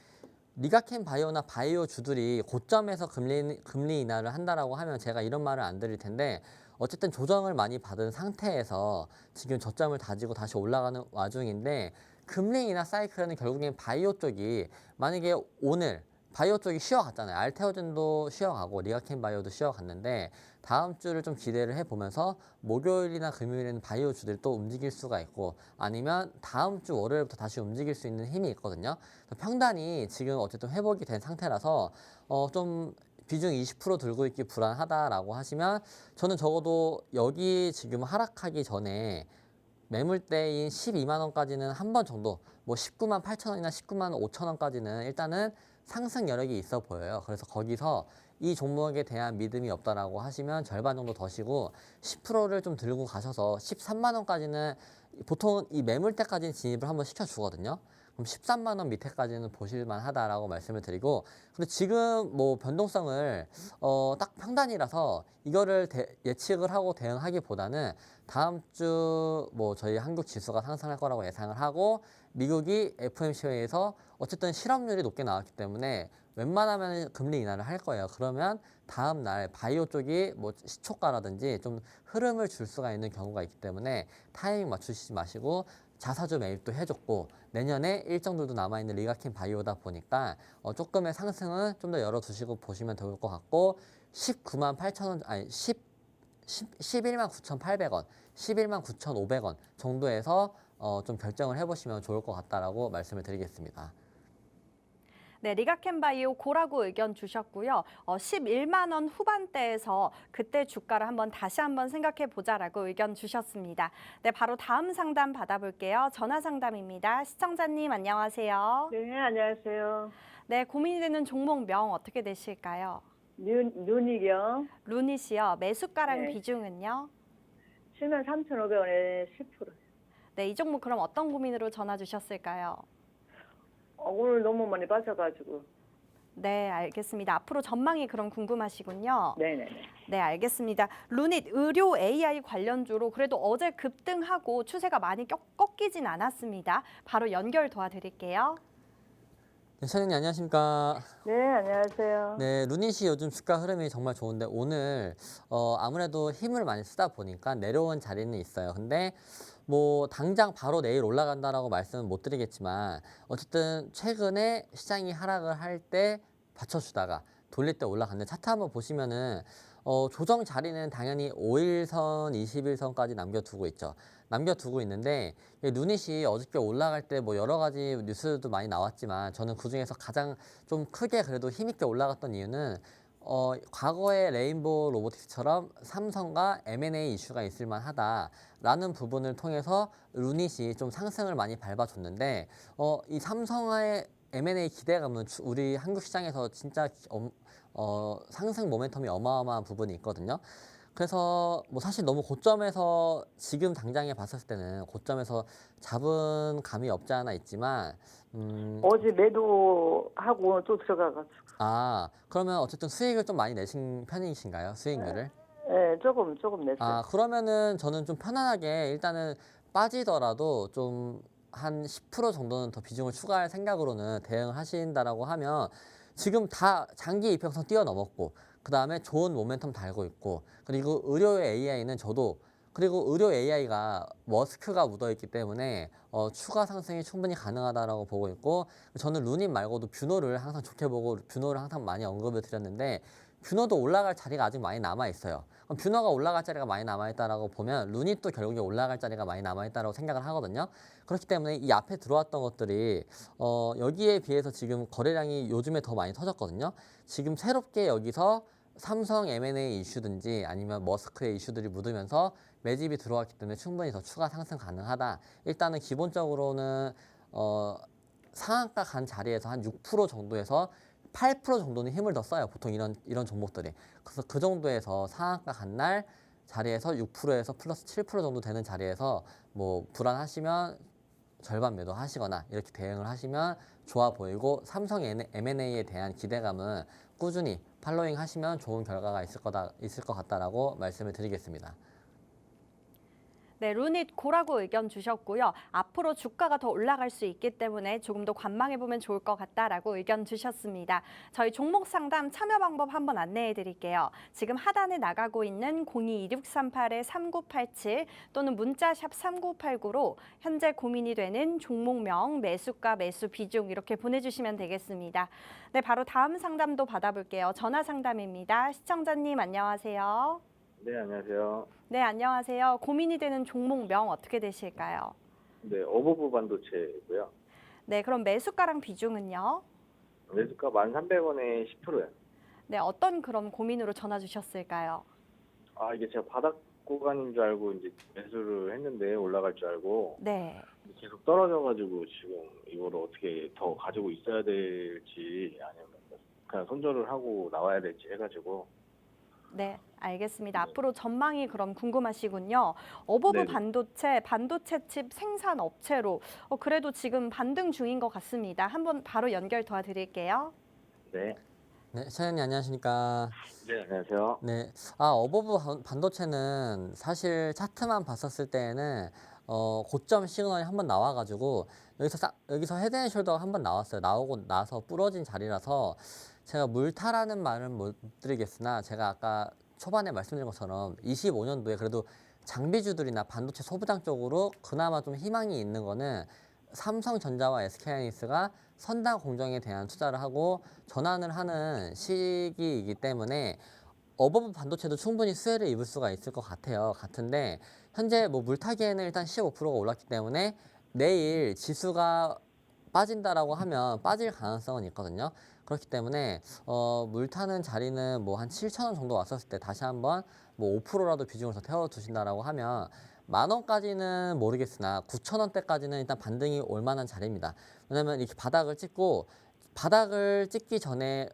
리가캠 바이오나 바이오 주들이 고점에서 금리 인하를 한다라고 하면 제가 이런 말을 안 드릴 텐데, 어쨌든 조정을 많이 받은 상태에서 지금 저점을 다지고 다시 올라가는 와중인데, 금리 인하 사이클은 결국엔 바이오 쪽이, 만약에 오늘 바이오 쪽이 쉬어갔잖아요. 알테오젠도 쉬어가고 리가캠 바이오도 쉬어갔는데, 다음 주를 좀 기대를 해보면서 목요일이나 금요일에는 바이오 주들이 또 움직일 수가 있고, 아니면 다음 주 월요일부터 다시 움직일 수 있는 힘이 있거든요. 평단이 지금 어쨌든 회복이 된 상태라서 좀 비중 20% 들고 있기 불안하다라고 하시면 저는 적어도 여기 지금 하락하기 전에 매물대인 12만 원까지는 한 번 정도 뭐 19만 8천 원이나 19만 5천 원까지는 일단은 상승 여력이 있어 보여요. 그래서 거기서 이 종목에 대한 믿음이 없다라고 하시면 절반 정도 더시고 10%를 좀 들고 가셔서 13만 원까지는 보통 이 매물대까지는 진입을 한번 시켜주거든요. 그럼 13만 원 밑에까지는 보실만 하다라고 말씀을 드리고, 근데 지금 뭐 변동성을 딱 평단이라서 이거를 예측을 하고 대응하기보다는 다음 주 뭐 저희 한국 지수가 상승할 거라고 예상을 하고, 미국이 FOMC에서 어쨌든 실업률이 높게 나왔기 때문에 웬만하면 금리 인하를 할 거예요. 그러면 다음 날 바이오 쪽이 뭐 시초가라든지 좀 흐름을 줄 수가 있는 경우가 있기 때문에 타이밍 맞추시지 마시고 자사주 매입도 해줬고, 내년에 일정들도 남아있는 리가킨 바이오다 보니까 조금의 상승은 좀 더 열어두시고 보시면 좋을 것 같고, 19만 8천 원, 아니 11만 9,800원, 11만 9,500원 정도에서 좀 결정을 해보시면 좋을 것 같다라고 말씀을 드리겠습니다. 네, 리가켄바이오 고라고 의견 주셨고요. 11만 원 후반대에서 그때 주가를 다시 한번 생각해 보자라고 의견 주셨습니다. 네, 바로 다음 상담 받아볼게요. 전화 상담입니다. 시청자님 안녕하세요. 네, 안녕하세요. 네, 고민이 되는 종목명 어떻게 되실까요? 눈이요. 루닛이요. 매수가랑 네. 비중은요? 73,500원에 10%. 네, 이 종목 그럼 어떤 고민으로 전화 주셨을까요? 오늘 너무 많이 빠져가지고. 네, 알겠습니다. 앞으로 전망이 그럼 궁금하시군요. 네네네. 네, 알겠습니다. 루닛 의료 AI 관련주로 그래도 어제 급등하고 추세가 많이 꺾이진 않았습니다. 바로 연결 도와드릴게요. 네, 차장님 안녕하십니까? 네, 안녕하세요. 네, 루닛이 요즘 주가 흐름이 정말 좋은데 오늘 아무래도 힘을 많이 쓰다 보니까 내려온 자리는 있어요. 근데 뭐 당장 바로 내일 올라간다라고 말씀은 못 드리겠지만 어쨌든 최근에 시장이 하락을 할 때 받쳐주다가 돌릴 때 올라갔는데 차트 한번 보시면은 조정 자리는 당연히 5일선, 21선까지 남겨두고 있죠. 남겨두고 있는데 루닛이 어저께 올라갈 때 뭐 여러 가지 뉴스도 많이 나왔지만 저는 그중에서 가장 좀 크게 그래도 힘있게 올라갔던 이유는 과거의 레인보우 로보틱스처럼 삼성과 M&A 이슈가 있을 만하다라는 부분을 통해서 루닛이 좀 상승을 많이 밟아줬는데 이 삼성의 M&A 기대감은 우리 한국 시장에서 진짜 상승 모멘텀이 어마어마한 부분이 있거든요. 그래서 뭐 사실 너무 고점에서 지금 당장에 봤을 때는 고점에서 잡은 감이 없지 않아 있지만 어제 매도하고 또 들어가가지고. 그러면 어쨌든 수익을 좀 많이 내신 편이신가요? 수익률을? 네, 조금 냈어요. 그러면은 저는 좀 편안하게 일단은 빠지더라도 좀 한 10% 정도는 더 비중을 추가할 생각으로는 대응을 하신다라고 하면 지금 다 장기 이평선 뛰어넘었고 그 다음에 좋은 모멘텀 달고 있고, 그리고 의료 AI는 저도, 그리고 의료 AI가 머스크가 묻어있기 때문에 추가 상승이 충분히 가능하다라고 보고 있고, 저는 루닛 말고도 뷰노를 항상 좋게 보고 뷰노를 항상 많이 언급을 드렸는데 뷰노도 올라갈 자리가 아직 많이 남아 있어요. 그럼 뷰노가 올라갈 자리가 많이 남아 있다라고 보면 루닛도 결국에 올라갈 자리가 많이 남아 있다라고 생각을 하거든요. 그렇기 때문에 이 앞에 들어왔던 것들이 여기에 비해서 지금 거래량이 요즘에 더 많이 터졌거든요. 지금 새롭게 여기서 삼성 M&A 이슈든지 아니면 머스크의 이슈들이 묻으면서 매집이 들어왔기 때문에 충분히 더 추가 상승 가능하다. 일단은 기본적으로는 상한가 간 자리에서 한 6% 정도에서 8% 정도는 힘을 더 써요. 보통 이런 종목들이. 그래서 그 정도에서 상한가 간 날 자리에서 6%에서 플러스 7% 정도 되는 자리에서 뭐 불안하시면 절반 매도하시거나 이렇게 대응을 하시면 좋아 보이고, 삼성 M&A에 대한 기대감은 꾸준히 팔로잉 하시면 좋은 결과가 있을 것 같다라고 말씀을 드리겠습니다. 네, 루닛 고라고 의견 주셨고요. 앞으로 주가가 더 올라갈 수 있기 때문에 조금 더 관망해보면 좋을 것 같다라고 의견 주셨습니다. 저희 종목 상담 참여 방법 한번 안내해 드릴게요. 지금 하단에 나가고 있는 02-2638-3987 또는 문자샵 3989로 현재 고민이 되는 종목명, 매수가, 매수 비중 이렇게 보내주시면 되겠습니다. 네, 바로 다음 상담도 받아볼게요. 전화 상담입니다. 시청자님 안녕하세요. 네, 안녕하세요. 네, 안녕하세요. 고민이 되는 종목명 어떻게 되실까요? 네, 어버브 반도체고요. 네, 그럼 매수가랑 비중은요? 매수가 1,300원에 10%요. 네, 어떤 그런 고민으로 전화 주셨을까요? 아, 이게 제가 바닥 구간인 줄 알고 이제 매수를 했는데 올라갈 줄 알고 네. 계속 떨어져가지고 지금 이거를 어떻게 더 가지고 있어야 될지 아니면 그냥 손절을 하고 나와야 될지 해가지고. 네, 알겠습니다. 네. 앞으로 전망이 그럼 궁금하시군요. 어버브 네네. 반도체 칩 생산 업체로 그래도 지금 반등 중인 것 같습니다. 한번 바로 연결 도와드릴게요. 네. 네, 시장님 안녕하십니까? 네, 안녕하세요. 네, 어버브 반도체는 사실 차트만 봤었을 때에는 고점 시그널이 한번 나와가지고 여기서 헤드앤숄더가 한번 나왔어요. 나오고 나서 부러진 자리라서 제가 물타라는 말은 못 드리겠으나 제가 아까 초반에 말씀드린 것처럼 25년도에 그래도 장비주들이나 반도체 소부장 쪽으로 그나마 좀 희망이 있는 거는 삼성전자와 SK하이닉스가 선단 공정에 대한 투자를 하고 전환을 하는 시기이기 때문에 어버브 반도체도 충분히 수혜를 입을 수가 있을 것 같은데 현재 뭐 물타기에는 일단 15%가 올랐기 때문에 내일 지수가 빠진다라고 하면 빠질 가능성은 있거든요. 그렇기 때문에 물타는 자리는 뭐 한 7,000원 정도 왔었을 때 다시 한번 뭐 5%라도 비중을 더 태워 두신다라고 하면 10,000원까지는 모르겠으나 9,000원대까지는 일단 반등이 올 만한 자리입니다. 왜냐면 이렇게 바닥을 찍기 전에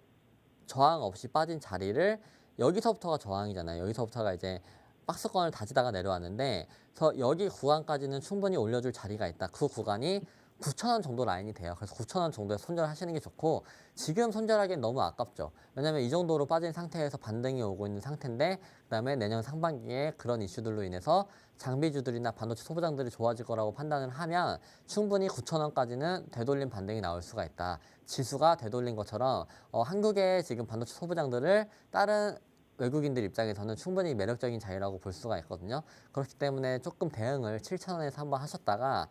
저항 없이 빠진 자리를 여기서부터가 저항이잖아요. 여기서부터가 이제 박스권을 다지다가 내려왔는데 그래서 여기 구간까지는 충분히 올려줄 자리가 있다. 그 구간이 9,000원 정도 라인이 돼요. 그래서 9,000원 정도에 손절하시는 게 좋고 지금 손절하기엔 너무 아깝죠. 왜냐하면 이 정도로 빠진 상태에서 반등이 오고 있는 상태인데 그다음에 내년 상반기에 그런 이슈들로 인해서 장비주들이나 반도체 소부장들이 좋아질 거라고 판단을 하면 충분히 9,000원까지는 되돌림 반등이 나올 수가 있다. 지수가 되돌린 것처럼 한국의 지금 반도체 소부장들을 다른 외국인들 입장에서는 충분히 매력적인 자리라고 볼 수가 있거든요. 그렇기 때문에 조금 대응을 7,000원에서 한번 하셨다가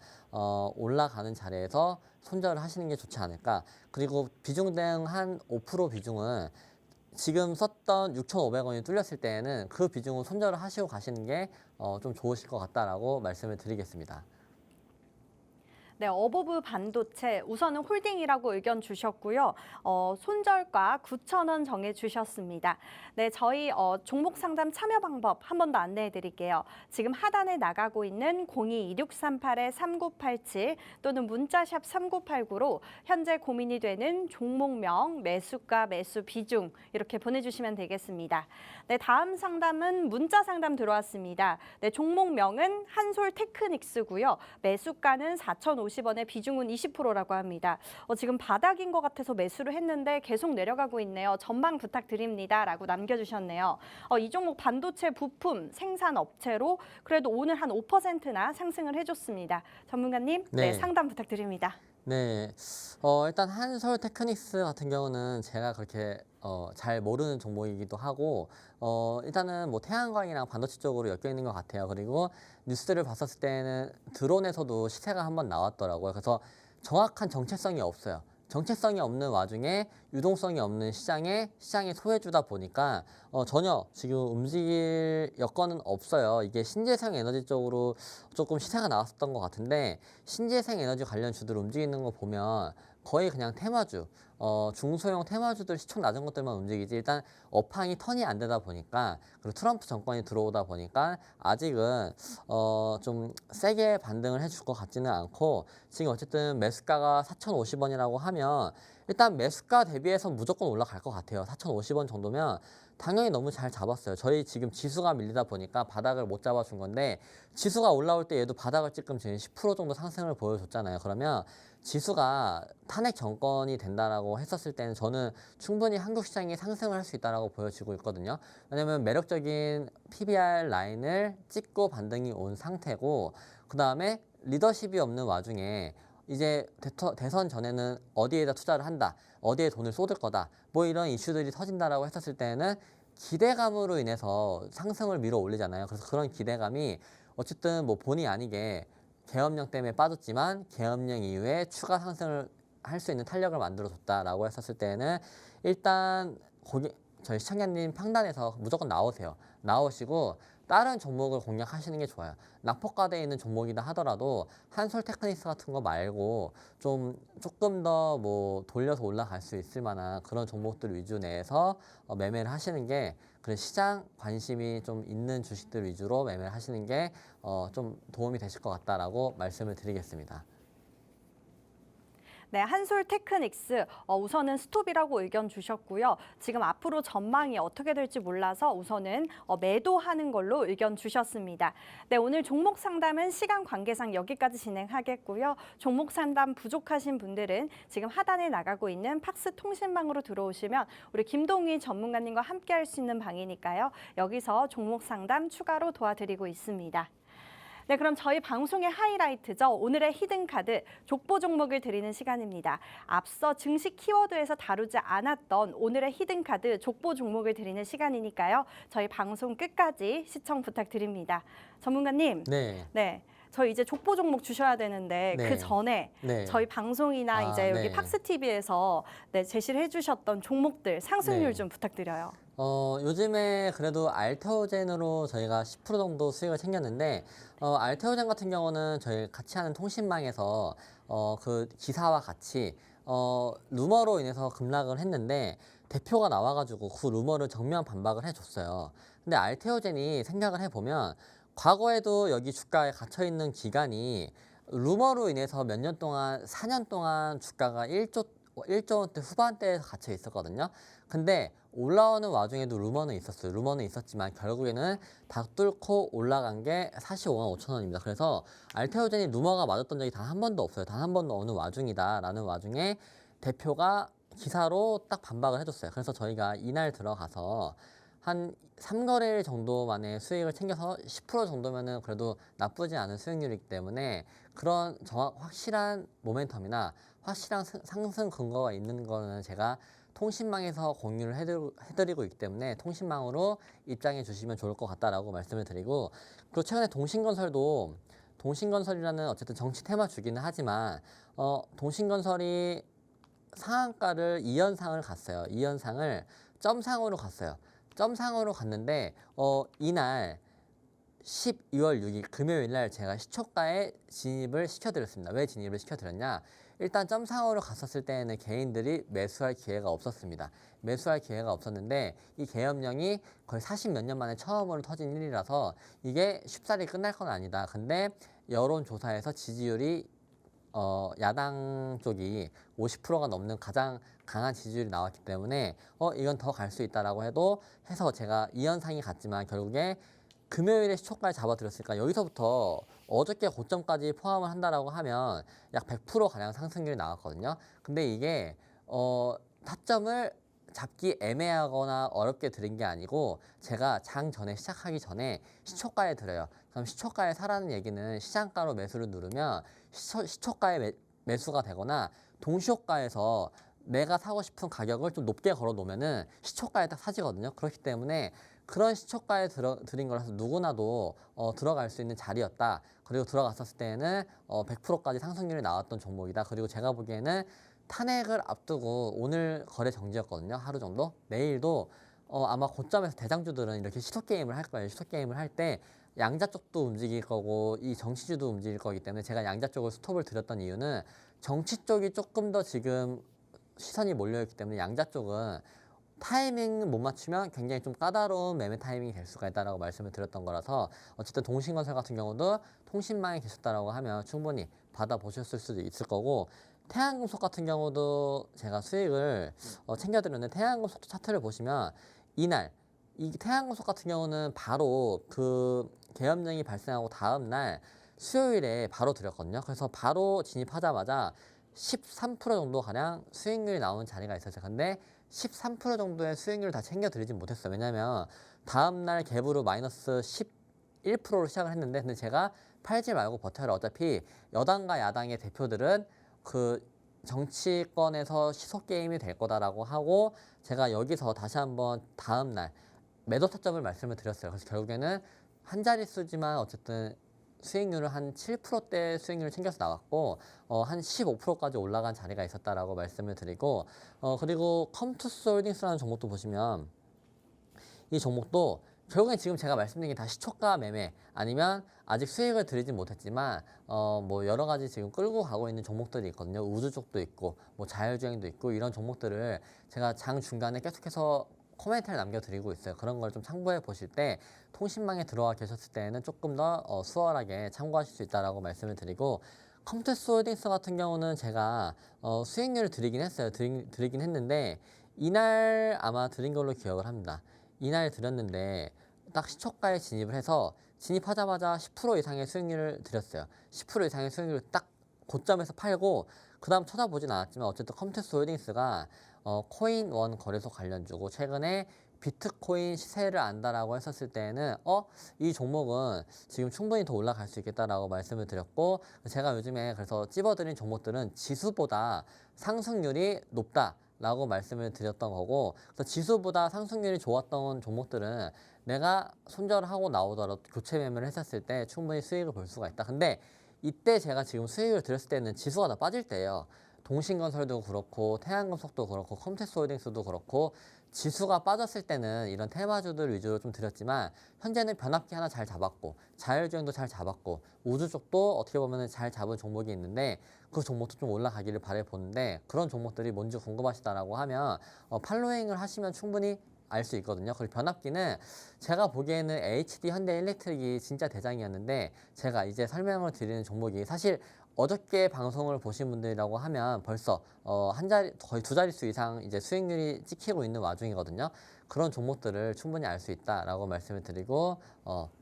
올라가는 자리에서 손절을 하시는 게 좋지 않을까. 그리고 비중 대응 한 5% 비중은 지금 썼던 6,500원이 뚫렸을 때에는 그 비중을 손절을 하시고 가시는 게 좀 좋으실 것 같다라고 말씀을 드리겠습니다. 네, 어버브 반도체 우선은 홀딩이라고 의견 주셨고요. 손절가 9,000원 정해 주셨습니다. 네, 저희 종목 상담 참여 방법 한 번 더 안내해 드릴게요. 지금 하단에 나가고 있는 02-2638-3987 또는 문자샵 3989로 현재 고민이 되는 종목명, 매수가, 매수 비중 이렇게 보내주시면 되겠습니다. 네, 다음 상담은 문자 상담 들어왔습니다. 네, 종목명은 한솔테크닉스고요. 매수가는 4,050원에 비중은 20%라고 합니다. 지금 바닥인 것 같아서 매수를 했는데 계속 내려가고 있네요. 전망 부탁드립니다. 라고 남겨주셨네요. 이 종목 반도체 부품 생산 업체로 그래도 오늘 한 5%나 상승을 해줬습니다. 전문가님, 네, 네. 상담 부탁드립니다. 네, 일단 한솔테크닉스 같은 경우는 제가 그렇게 잘 모르는 종목이기도 하고 일단은 뭐 태양광이랑 반도체 쪽으로 엮여 있는 것 같아요. 그리고 뉴스를 봤었을 때는 드론에서도 시세가 한번 나왔더라고요. 그래서 정확한 정체성이 없어요. 정체성이 없는 와중에 유동성이 없는 시장의 소외주다 보니까 전혀 지금 움직일 여건은 없어요. 이게 신재생 에너지 쪽으로 조금 시세가 나왔었던 것 같은데 신재생 에너지 관련 주들 움직이는 거 보면 거의 그냥 테마주, 중소형 테마주들 시총 낮은 것들만 움직이지 일단 업황이 턴이 안 되다 보니까 그리고 트럼프 정권이 들어오다 보니까 아직은 좀 세게 반등을 해줄 것 같지는 않고 지금 어쨌든 매수가가 4,050원이라고 하면 일단 매수가 대비해서 무조건 올라갈 것 같아요. 4,050원 정도면 당연히 너무 잘 잡았어요. 저희 지금 지수가 밀리다 보니까 바닥을 못 잡아준 건데 지수가 올라올 때 얘도 바닥을 지금 지금 10% 정도 상승을 보여줬잖아요. 그러면 지수가 탄핵 정권이 된다라고 했었을 때는 저는 충분히 한국 시장이 상승을 할 수 있다라고 보여지고 있거든요. 왜냐하면 매력적인 PBR 라인을 찍고 반등이 온 상태고 그 다음에 리더십이 없는 와중에 이제 대선 전에는 어디에다 투자를 한다, 어디에 돈을 쏟을 거다, 뭐 이런 이슈들이 터진다라고 했었을 때는 기대감으로 인해서 상승을 밀어 올리잖아요. 그래서 그런 기대감이 어쨌든 뭐 본의 아니게 계엄령 때문에 빠졌지만 계엄령 이후에 추가 상승을 할 수 있는 탄력을 만들어줬다라고 했었을 때는 일단 저희 시청자님 평단에서 무조건 나오세요. 나오시고 다른 종목을 공략하시는 게 좋아요. 낙폭과대에 있는 종목이다 하더라도 한솔테크닉스 같은 거 말고 조금 더 뭐 돌려서 올라갈 수 있을 만한 그런 종목들 위주 내에서 매매를 하시는 게 그래 시장 관심이 좀 있는 주식들 위주로 매매를 하시는 게 좀 도움이 되실 것 같다라고 말씀을 드리겠습니다. 네, 한솔테크닉스 우선은 스톱이라고 의견 주셨고요. 지금 앞으로 전망이 어떻게 될지 몰라서 우선은 매도하는 걸로 의견 주셨습니다. 네, 오늘 종목 상담은 시간 관계상 여기까지 진행하겠고요. 종목 상담 부족하신 분들은 지금 하단에 나가고 있는 팍스 통신방으로 들어오시면 우리 김동희 전문가님과 함께 할 수 있는 방이니까요. 여기서 종목 상담 추가로 도와드리고 있습니다. 네, 그럼 저희 방송의 하이라이트죠. 오늘의 히든카드, 족보 종목을 드리는 시간입니다. 앞서 증시 키워드에서 다루지 않았던 오늘의 히든카드, 족보 종목을 드리는 시간이니까요. 저희 방송 끝까지 시청 부탁드립니다. 전문가님. 네. 저희 이제 족보 종목 주셔야 되는데 네. 그 전에 네. 저희 방송이나 이제 여기 네. 팍스TV에서 제시를 해주셨던 종목들 상승률 네. 좀 부탁드려요. 요즘에 그래도 알테오젠으로 저희가 10% 정도 수익을 챙겼는데 알테오젠 같은 경우는 저희 같이 하는 통신망에서 그 기사와 같이 루머로 인해서 급락을 했는데 대표가 나와가지고 그 루머를 정면 반박을 해줬어요. 근데 알테오젠이 생각을 해보면 과거에도 여기 주가에 갇혀있는 기간이 루머로 인해서 몇 년 동안 4년 동안 주가가 1조 원대 후반대에 갇혀 있었거든요. 근데 올라오는 와중에도 루머는 있었어요. 루머는 있었지만 결국에는 다 뚫고 올라간 게 45만 5천 원입니다. 그래서 알테오젠이 루머가 맞았던 적이 단 한 번도 없어요. 단 한 번도 어느 와중이다라는 와중에 대표가 기사로 딱 반박을 해줬어요. 그래서 저희가 이날 들어가서 한 3거래일 정도 만에 수익을 챙겨서 10% 정도면은 그래도 나쁘지 않은 수익률이기 때문에 그런 확실한 모멘텀이나 확실한 상승 근거가 있는 거는 제가 통신망에서 공유를 해드리고 있기 때문에 통신망으로 입장해 주시면 좋을 것 같다라고 말씀을 드리고, 그리고 최근에 동신건설이라는 어쨌든 정치 테마 주기는 하지만 동신건설이 상한가를 2연상을 갔어요. 2연상을 점상으로 갔어요. 점상으로 갔는데 이날 12월 6일 금요일 날 제가 시초가에 진입을 시켜드렸습니다. 왜 진입을 시켜드렸냐? 일단 점상으로 갔었을 때에는 개인들이 매수할 기회가 없었습니다. 매수할 기회가 없었는데 이 계엄령이 거의 40몇 년 만에 처음으로 터진 일이라서 이게 쉽사리 끝날 건 아니다. 근데 여론조사에서 지지율이 야당 쪽이 50%가 넘는 가장 강한 지지율이 나왔기 때문에 이건 더 갈 수 있다라고 해서 제가 2연상이 갔지만 결국에 금요일에 시초가를 잡아드렸으니까 여기서부터 어저께 고점까지 포함을 한다라고 하면 약 100%가량 상승률이 나왔거든요. 근데 이게 타점을 잡기 애매하거나 어렵게 드린 게 아니고 제가 장 전에 시작하기 전에 시초가에 드려요. 그럼 시초가에 사라는 얘기는 시장가로 매수를 누르면 시초가에 매수가 되거나 동시효과에서 내가 사고 싶은 가격을 좀 높게 걸어 놓으면은 시초가에 딱 사지거든요. 그렇기 때문에 그런 시초가에 드린 거라서 누구나도 들어갈 수 있는 자리였다. 그리고 들어갔었을 때에는 100%까지 상승률이 나왔던 종목이다. 그리고 제가 보기에는 탄핵을 앞두고 오늘 거래 정지였거든요. 하루 정도. 내일도 아마 고점에서 대장주들은 이렇게 시소게임을 할 거예요. 시소게임을 할 때 양자 쪽도 움직일 거고 이 정치주도 움직일 거기 때문에 제가 양자 쪽을 스톱을 드렸던 이유는 정치 쪽이 조금 더 지금 시선이 몰려있기 때문에 양자 쪽은 타이밍 못 맞추면 굉장히 좀 까다로운 매매 타이밍이 될 수가 있다라고 말씀을 드렸던 거라서 어쨌든 동신건설 같은 경우도 통신망에 계셨다라고 하면 충분히 받아보셨을 수도 있을 거고, 태양금속 같은 경우도 제가 수익을 챙겨드렸는데 태양금속 차트를 보시면 이날 이 태양금속 같은 경우는 바로 그 계엄령이 발생하고 다음 날 수요일에 바로 드렸거든요. 그래서 바로 진입하자마자 13% 정도 가량 수익률이 나오는 자리가 있었어요. 근데 13% 정도의 수익률을 다 챙겨드리진 못했어요. 왜냐면 다음날 갭으로 마이너스 11%로 시작을 했는데 근데 제가 팔지 말고 버텨라. 어차피 여당과 야당의 대표들은 그 정치권에서 시소게임이 될 거다라고 하고 제가 여기서 다시 한번 다음날 매도 타점을 말씀을 드렸어요. 그래서 결국에는 한 자릿수지만 어쨌든 수익률을 한 7%대 수익률을 챙겨서 나왔고 한 15%까지 올라간 자리가 있었다라고 말씀을 드리고, 그리고 컴투스 홀딩스라는 종목도 보시면 이 종목도 결국엔 지금 제가 말씀드린 게 다 시초가 매매 아니면 아직 수익을 들이진 못했지만 뭐 여러 가지 지금 끌고 가고 있는 종목들이 있거든요. 우주 쪽도 있고 뭐 자율주행도 있고 이런 종목들을 제가 장 중간에 계속해서 코멘트를 남겨드리고 있어요. 그런 걸 좀 참고해 보실 때 통신망에 들어와 계셨을 때는 조금 더 수월하게 참고하실 수 있다라고 말씀을 드리고 컴투스 홀딩스 같은 경우는 제가 수익률을 드리긴 했어요. 드리긴 했는데 이날 아마 드린 걸로 기억을 합니다. 이날 드렸는데 딱 시초가에 진입을 해서 진입하자마자 10% 이상의 수익률을 드렸어요. 10% 이상의 수익률을 딱 고점에서 팔고 그 다음 쳐다보진 않았지만 어쨌든 컴투스 홀딩스가 코인원 거래소 관련주고 최근에 비트코인 시세를 안다라고 했었을 때는 이 종목은 지금 충분히 더 올라갈 수 있겠다라고 말씀을 드렸고 제가 요즘에 그래서 찝어드린 종목들은 지수보다 상승률이 높다라고 말씀을 드렸던 거고 그래서 지수보다 상승률이 좋았던 종목들은 내가 손절하고 나오더라도 교체 매매를 했었을 때 충분히 수익을 볼 수가 있다. 근데 이때 제가 지금 수익을 드렸을 때는 지수가 다 빠질 때예요. 동신건설도 그렇고 태양금속도 그렇고 컴투스홀딩스도 그렇고 지수가 빠졌을 때는 이런 테마주들 위주로 좀 드렸지만 현재는 변압기 하나 잘 잡았고 자율주행도 잘 잡았고 우주 쪽도 어떻게 보면 잘 잡은 종목이 있는데 그 종목도 좀 올라가기를 바라보는데 그런 종목들이 뭔지 궁금하시다라고 하면 팔로잉을 하시면 충분히 알 수 있거든요. 그리고 변압기는 제가 보기에는 HD 현대일렉트릭이 진짜 대장이었는데 제가 이제 설명을 드리는 종목이 사실 어저께 방송을 보신 분들이라고 하면 벌써 거의 두 자릿수 이상 이제 수익률이 찍히고 있는 와중이거든요. 그런 종목들을 충분히 알 수 있다라고 말씀을 드리고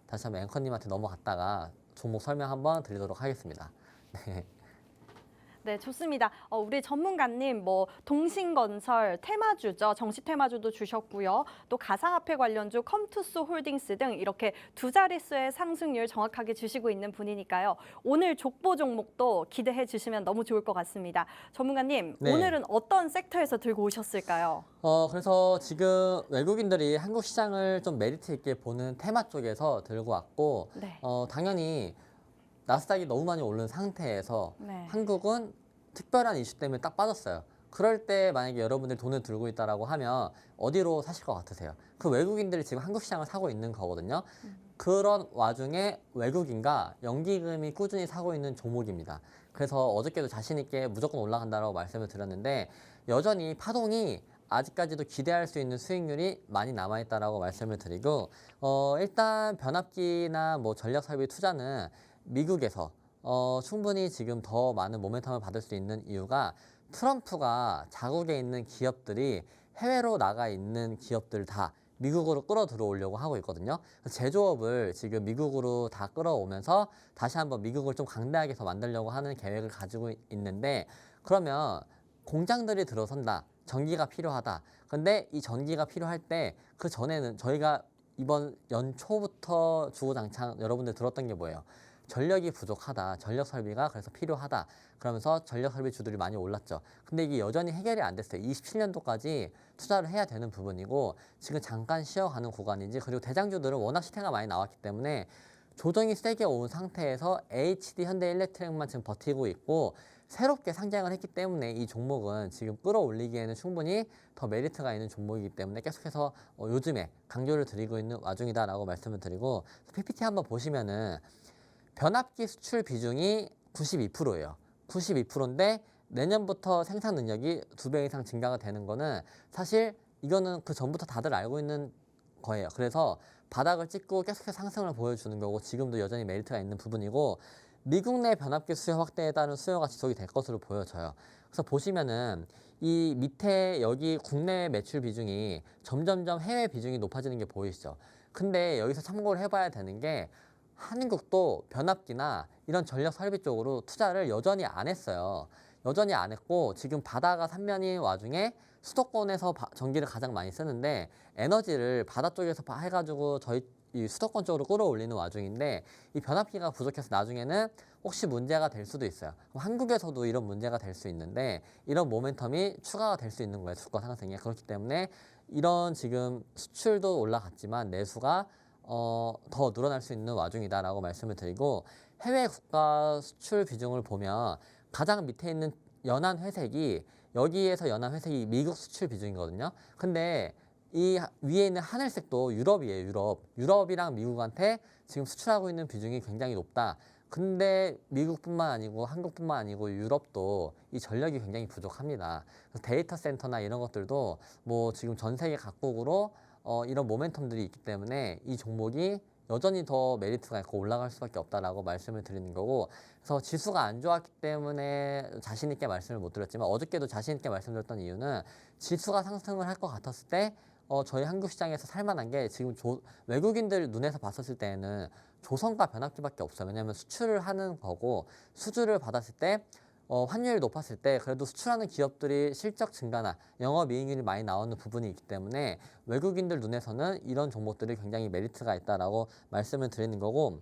다시 한번 앵커님한테 넘어갔다가 종목 설명 한번 드리도록 하겠습니다. 네. 네, 좋습니다. 우리 전문가님 뭐 동신건설 테마주죠. 정시 테마주도 주셨고요. 또 가상화폐 관련주 컴투스 홀딩스 등 이렇게 두 자릿수의 상승률 정확하게 주시고 있는 분이니까요. 오늘 족보 종목도 기대해 주시면 너무 좋을 것 같습니다. 전문가님, 네. 오늘은 어떤 섹터에서 들고 오셨을까요? 그래서 지금 외국인들이 한국 시장을 좀 메리트 있게 보는 테마 쪽에서 들고 왔고 네. 당연히 나스닥이 너무 많이 오른 상태에서 네. 한국은 특별한 이슈 때문에 딱 빠졌어요. 그럴 때 만약에 여러분들이 돈을 들고 있다라고 하면 어디로 사실 것 같으세요? 그 외국인들이 지금 한국 시장을 사고 있는 거거든요. 그런 와중에 외국인과 연기금이 꾸준히 사고 있는 종목입니다. 그래서 어저께도 자신 있게 무조건 올라간다라고 말씀을 드렸는데 여전히 파동이 아직까지도 기대할 수 있는 수익률이 많이 남아있다라고 말씀을 드리고 일단 변압기나 뭐 전력설비 투자는 미국에서 충분히 지금 더 많은 모멘텀을 받을 수 있는 이유가 트럼프가 자국에 있는 기업들이 해외로 나가 있는 기업들 다 미국으로 끌어 들어오려고 하고 있거든요. 제조업을 지금 미국으로 다 끌어오면서 다시 한번 미국을 좀 강대하게 더 만들려고 하는 계획을 가지고 있는데 그러면 공장들이 들어선다. 전기가 필요하다. 근데 이 전기가 필요할 때 그 전에는 저희가 이번 연초부터 주구장창 여러분들 들었던 게 뭐예요? 전력이 부족하다. 전력 설비가 그래서 필요하다. 그러면서 전력 설비 주들이 많이 올랐죠. 근데 이게 여전히 해결이 안 됐어요. 27년도까지 투자를 해야 되는 부분이고 지금 잠깐 쉬어가는 구간이지 그리고 대장주들은 워낙 시태가 많이 나왔기 때문에 조정이 세게 온 상태에서 HD 현대일렉트릭만 지금 버티고 있고 새롭게 상장을 했기 때문에 이 종목은 지금 끌어올리기에는 충분히 더 메리트가 있는 종목이기 때문에 계속해서 요즘에 강조를 드리고 있는 와중이다라고 말씀을 드리고 PPT 한번 보시면은 변압기 수출 비중이 92%예요. 92%인데 내년부터 생산 능력이 2배 이상 증가가 되는 거는 사실 이거는 그 전부터 다들 알고 있는 거예요. 그래서 바닥을 찍고 계속해서 상승을 보여주는 거고 지금도 여전히 메리트가 있는 부분이고 미국 내 변압기 수요 확대에 따른 수요가 지속이 될 것으로 보여져요. 그래서 보시면은 이 밑에 여기 국내 매출 비중이 점점점 해외 비중이 높아지는 게 보이시죠. 근데 여기서 참고를 해봐야 되는 게 한국도 변압기나 이런 전력 설비 쪽으로 투자를 여전히 안 했어요. 여전히 안 했고 지금 바다가 삼면인 와중에 수도권에서 전기를 가장 많이 쓰는데 에너지를 바다 쪽에서 해가지고 저희 이 수도권 쪽으로 끌어올리는 와중인데 이 변압기가 부족해서 나중에는 혹시 문제가 될 수도 있어요. 그럼 한국에서도 이런 문제가 될 수 있는데 이런 모멘텀이 추가가 될 수 있는 거예요. 주가 상승에. 그렇기 때문에 이런 지금 수출도 올라갔지만 내수가 더 늘어날 수 있는 와중이다라고 말씀을 드리고 해외 국가 수출 비중을 보면 가장 밑에 있는 연한 회색이 여기에서 연한 회색이 미국 수출 비중이거든요. 근데 이 위에 있는 하늘색도 유럽이에요. 유럽이랑 미국한테 지금 수출하고 있는 비중이 굉장히 높다. 근데 미국뿐만 아니고 한국뿐만 아니고 유럽도 이 전력이 굉장히 부족합니다. 그래서 데이터 센터나 이런 것들도 뭐 지금 전 세계 각국으로 이런 모멘텀들이 있기 때문에 이 종목이 여전히 더 메리트가 있고 올라갈 수밖에 없다라고 말씀을 드리는 거고, 그래서 지수가 안 좋았기 때문에 자신 있게 말씀을 못 드렸지만 어저께도 자신 있게 말씀드렸던 이유는 지수가 상승을 할 것 같았을 때 저희 한국 시장에서 살만한 게 지금 외국인들 눈에서 봤었을 때에는 조선과 변압기밖에 없어요. 왜냐하면 수출을 하는 거고 수주를 받았을 때 환율이 높았을 때 그래도 수출하는 기업들이 실적 증가나 영업이익률이 많이 나오는 부분이 있기 때문에 외국인들 눈에서는 이런 종목들이 굉장히 메리트가 있다라고 말씀을 드리는 거고,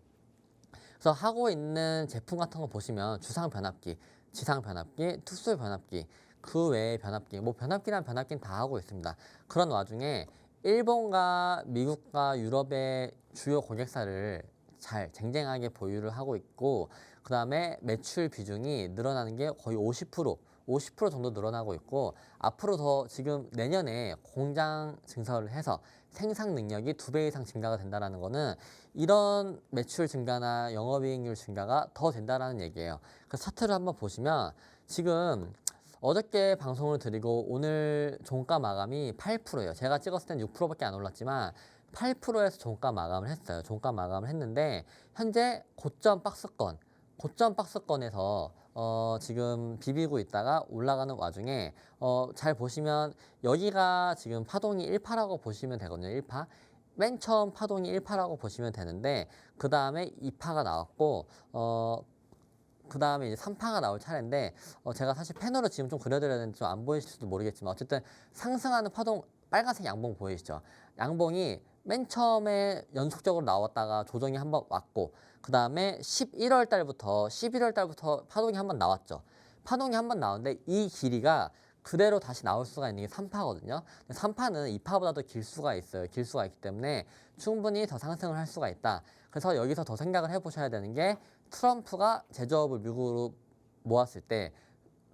그래서 하고 있는 제품 같은 거 보시면 주상 변압기, 지상 변압기, 특수 변압기, 그 외의 변압기, 뭐 변압기란 변압기는 다 하고 있습니다. 그런 와중에 일본과 미국과 유럽의 주요 고객사를 잘 쟁쟁하게 보유를 하고 있고, 그 다음에 매출 비중이 늘어나는 게 거의 50% 정도 늘어나고 있고, 앞으로 더 지금 내년에 공장 증설을 해서 생산 능력이 2배 이상 증가가 된다는 거는 이런 매출 증가나 영업이익률 증가가 더 된다는 얘기예요. 그래서 차트를 한번 보시면 지금 어저께 방송을 드리고 오늘 종가 마감이 8%예요. 제가 찍었을 땐 6%밖에 안 올랐지만 8%에서 종가 마감을 했어요. 종가 마감을 했는데 현재 고점 박스권에서 지금 비비고 있다가 올라가는 와중에 잘 보시면 여기가 지금 파동이 1파라고 보시면 되거든요. 1파. 맨 처음 파동이 1파라고 보시면 되는데 그 다음에 2파가 나왔고 그 다음에 이제 3파가 나올 차례인데 제가 사실 펜으로 지금 좀 그려드려야 되는데 좀 안 보이실지도 모르겠지만 어쨌든 상승하는 파동 빨간색 양봉 보이시죠? 양봉이 맨 처음에 연속적으로 나왔다가 조정이 한번 왔고 그 다음에 11월 달부터 파동이 한번 나왔죠. 파동이 한번 나오는데 이 길이가 그대로 다시 나올 수가 있는 게 3파거든요. 3파는 2파보다 더 길 수가 있어요. 길 수가 있기 때문에 충분히 더 상승을 할 수가 있다. 그래서 여기서 더 생각을 해보셔야 되는 게 트럼프가 제조업을 미국으로 모았을 때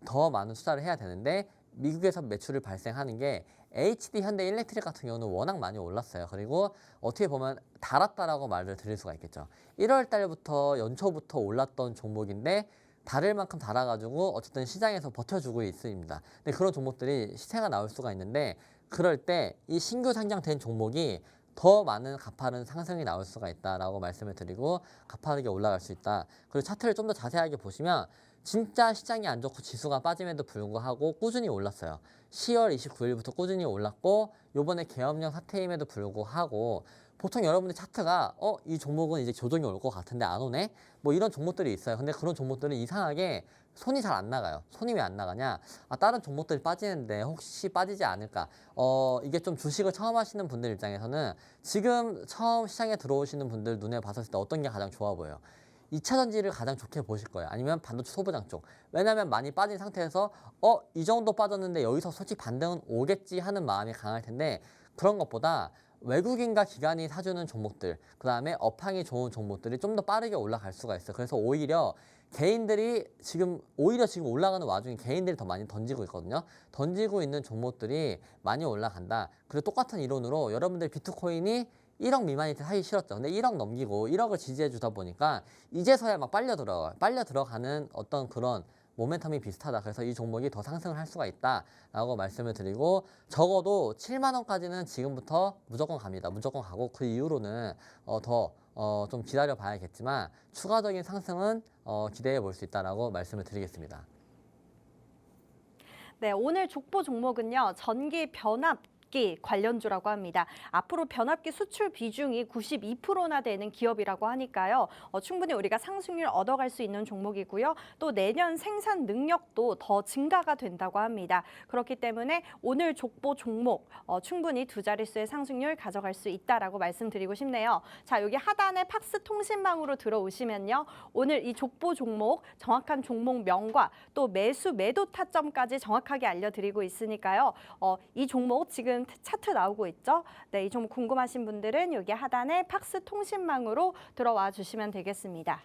더 많은 투자를 해야 되는데 미국에서 매출을 발생하는 게 HD 현대 일렉트릭 같은 경우는 워낙 많이 올랐어요. 그리고 어떻게 보면 달았다라고 말을 드릴 수가 있겠죠. 1월 달부터 연초부터 올랐던 종목인데 다를 만큼 달아가지고 어쨌든 시장에서 버텨주고 있습니다. 근데 그런 종목들이 시세가 나올 수가 있는데 그럴 때 이 신규 상장된 종목이 더 많은 가파른 상승이 나올 수가 있다라고 말씀을 드리고 가파르게 올라갈 수 있다. 그리고 차트를 좀 더 자세하게 보시면 진짜 시장이 안 좋고 지수가 빠짐에도 불구하고 꾸준히 올랐어요. 10월 29일부터 꾸준히 올랐고 요번에 계엄령 사태임에도 불구하고 보통 여러분들 차트가 이 종목은 이제 조정이 올 것 같은데 안 오네? 뭐 이런 종목들이 있어요. 근데 그런 종목들은 이상하게 손이 잘 안 나가요. 손이 왜 안 나가냐? 다른 종목들이 빠지는데 혹시 빠지지 않을까? 이게 좀 주식을 처음 하시는 분들 입장에서는 지금 처음 시장에 들어오시는 분들 눈에 봤을 때 어떤 게 가장 좋아 보여요? 2차 전지를 가장 좋게 보실 거예요. 아니면 반도체 소부장 쪽. 왜냐하면 많이 빠진 상태에서 이 정도 빠졌는데 여기서 솔직히 반등은 오겠지 하는 마음이 강할 텐데 그런 것보다 외국인과 기관이 사주는 종목들, 그 다음에 업황이 좋은 종목들이 좀 더 빠르게 올라갈 수가 있어요. 그래서 오히려 지금 올라가는 와중에 개인들이 더 많이 던지고 있거든요. 던지고 있는 종목들이 많이 올라간다. 그리고 똑같은 이론으로 여러분들 비트코인이 1억 미만일 때 사기 싫었죠. 근데 1억 넘기고 1억을 지지해 주다 보니까 이제서야 막 빨려 들어가는 어떤 그런 모멘텀이 비슷하다. 그래서 이 종목이 더 상승을 할 수가 있다라고 말씀을 드리고 적어도 7만 원까지는 지금부터 무조건 갑니다. 무조건 가고 그 이후로는 좀 기다려 봐야겠지만 추가적인 상승은 기대해 볼 수 있다라고 말씀을 드리겠습니다. 네, 오늘 족보 종목은요. 전기 변압기 관련주라고 합니다. 앞으로 변압기 수출 비중이 92%나 되는 기업이라고 하니까요. 충분히 우리가 상승률 얻어갈 수 있는 종목이고요. 또 내년 생산 능력도 더 증가가 된다고 합니다. 그렇기 때문에 오늘 족보 종목 충분히 두 자릿수의 상승률 가져갈 수 있다라고 말씀드리고 싶네요. 자, 여기 하단에 팍스 통신망으로 들어오시면요. 오늘 이 족보 종목 정확한 종목명과 또 매수 매도 타점까지 정확하게 알려드리고 있으니까요. 이 종목 지금 차트 나오고 있죠? 네, 이 종목 궁금하신 분들은 여기 하단에 팍스 통신망으로 들어와 주시면 되겠습니다.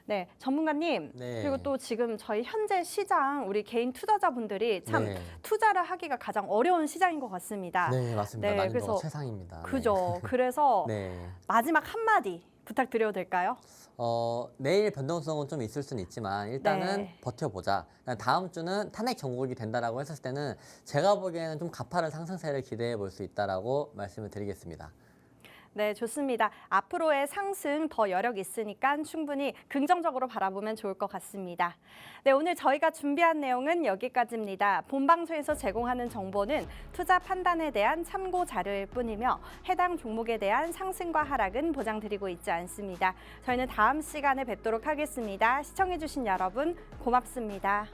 네, 전문가님. 네. 그리고 또 지금 저희 현재 시장 우리 개인 투자자분들이 참 네. 투자를 하기가 가장 어려운 시장인 것 같습니다. 네, 맞습니다. 네, 난이도가 그래서 최상입니다. 그죠. 그래서 네. 마지막 한마디 부탁드려도 될까요? 내일 변동성은 좀 있을 수는 있지만 일단은 네. 버텨보자. 다음 주는 탄핵 정국이 된다라고 했을 때는 제가 보기에는 좀 가파른 상승세를 기대해 볼 수 있다라고 말씀을 드리겠습니다. 네, 좋습니다. 앞으로의 상승 더 여력 있으니까 충분히 긍정적으로 바라보면 좋을 것 같습니다. 네, 오늘 저희가 준비한 내용은 여기까지입니다. 본방송에서 제공하는 정보는 투자 판단에 대한 참고 자료일 뿐이며 해당 종목에 대한 상승과 하락은 보장드리고 있지 않습니다. 저희는 다음 시간에 뵙도록 하겠습니다. 시청해주신 여러분 고맙습니다.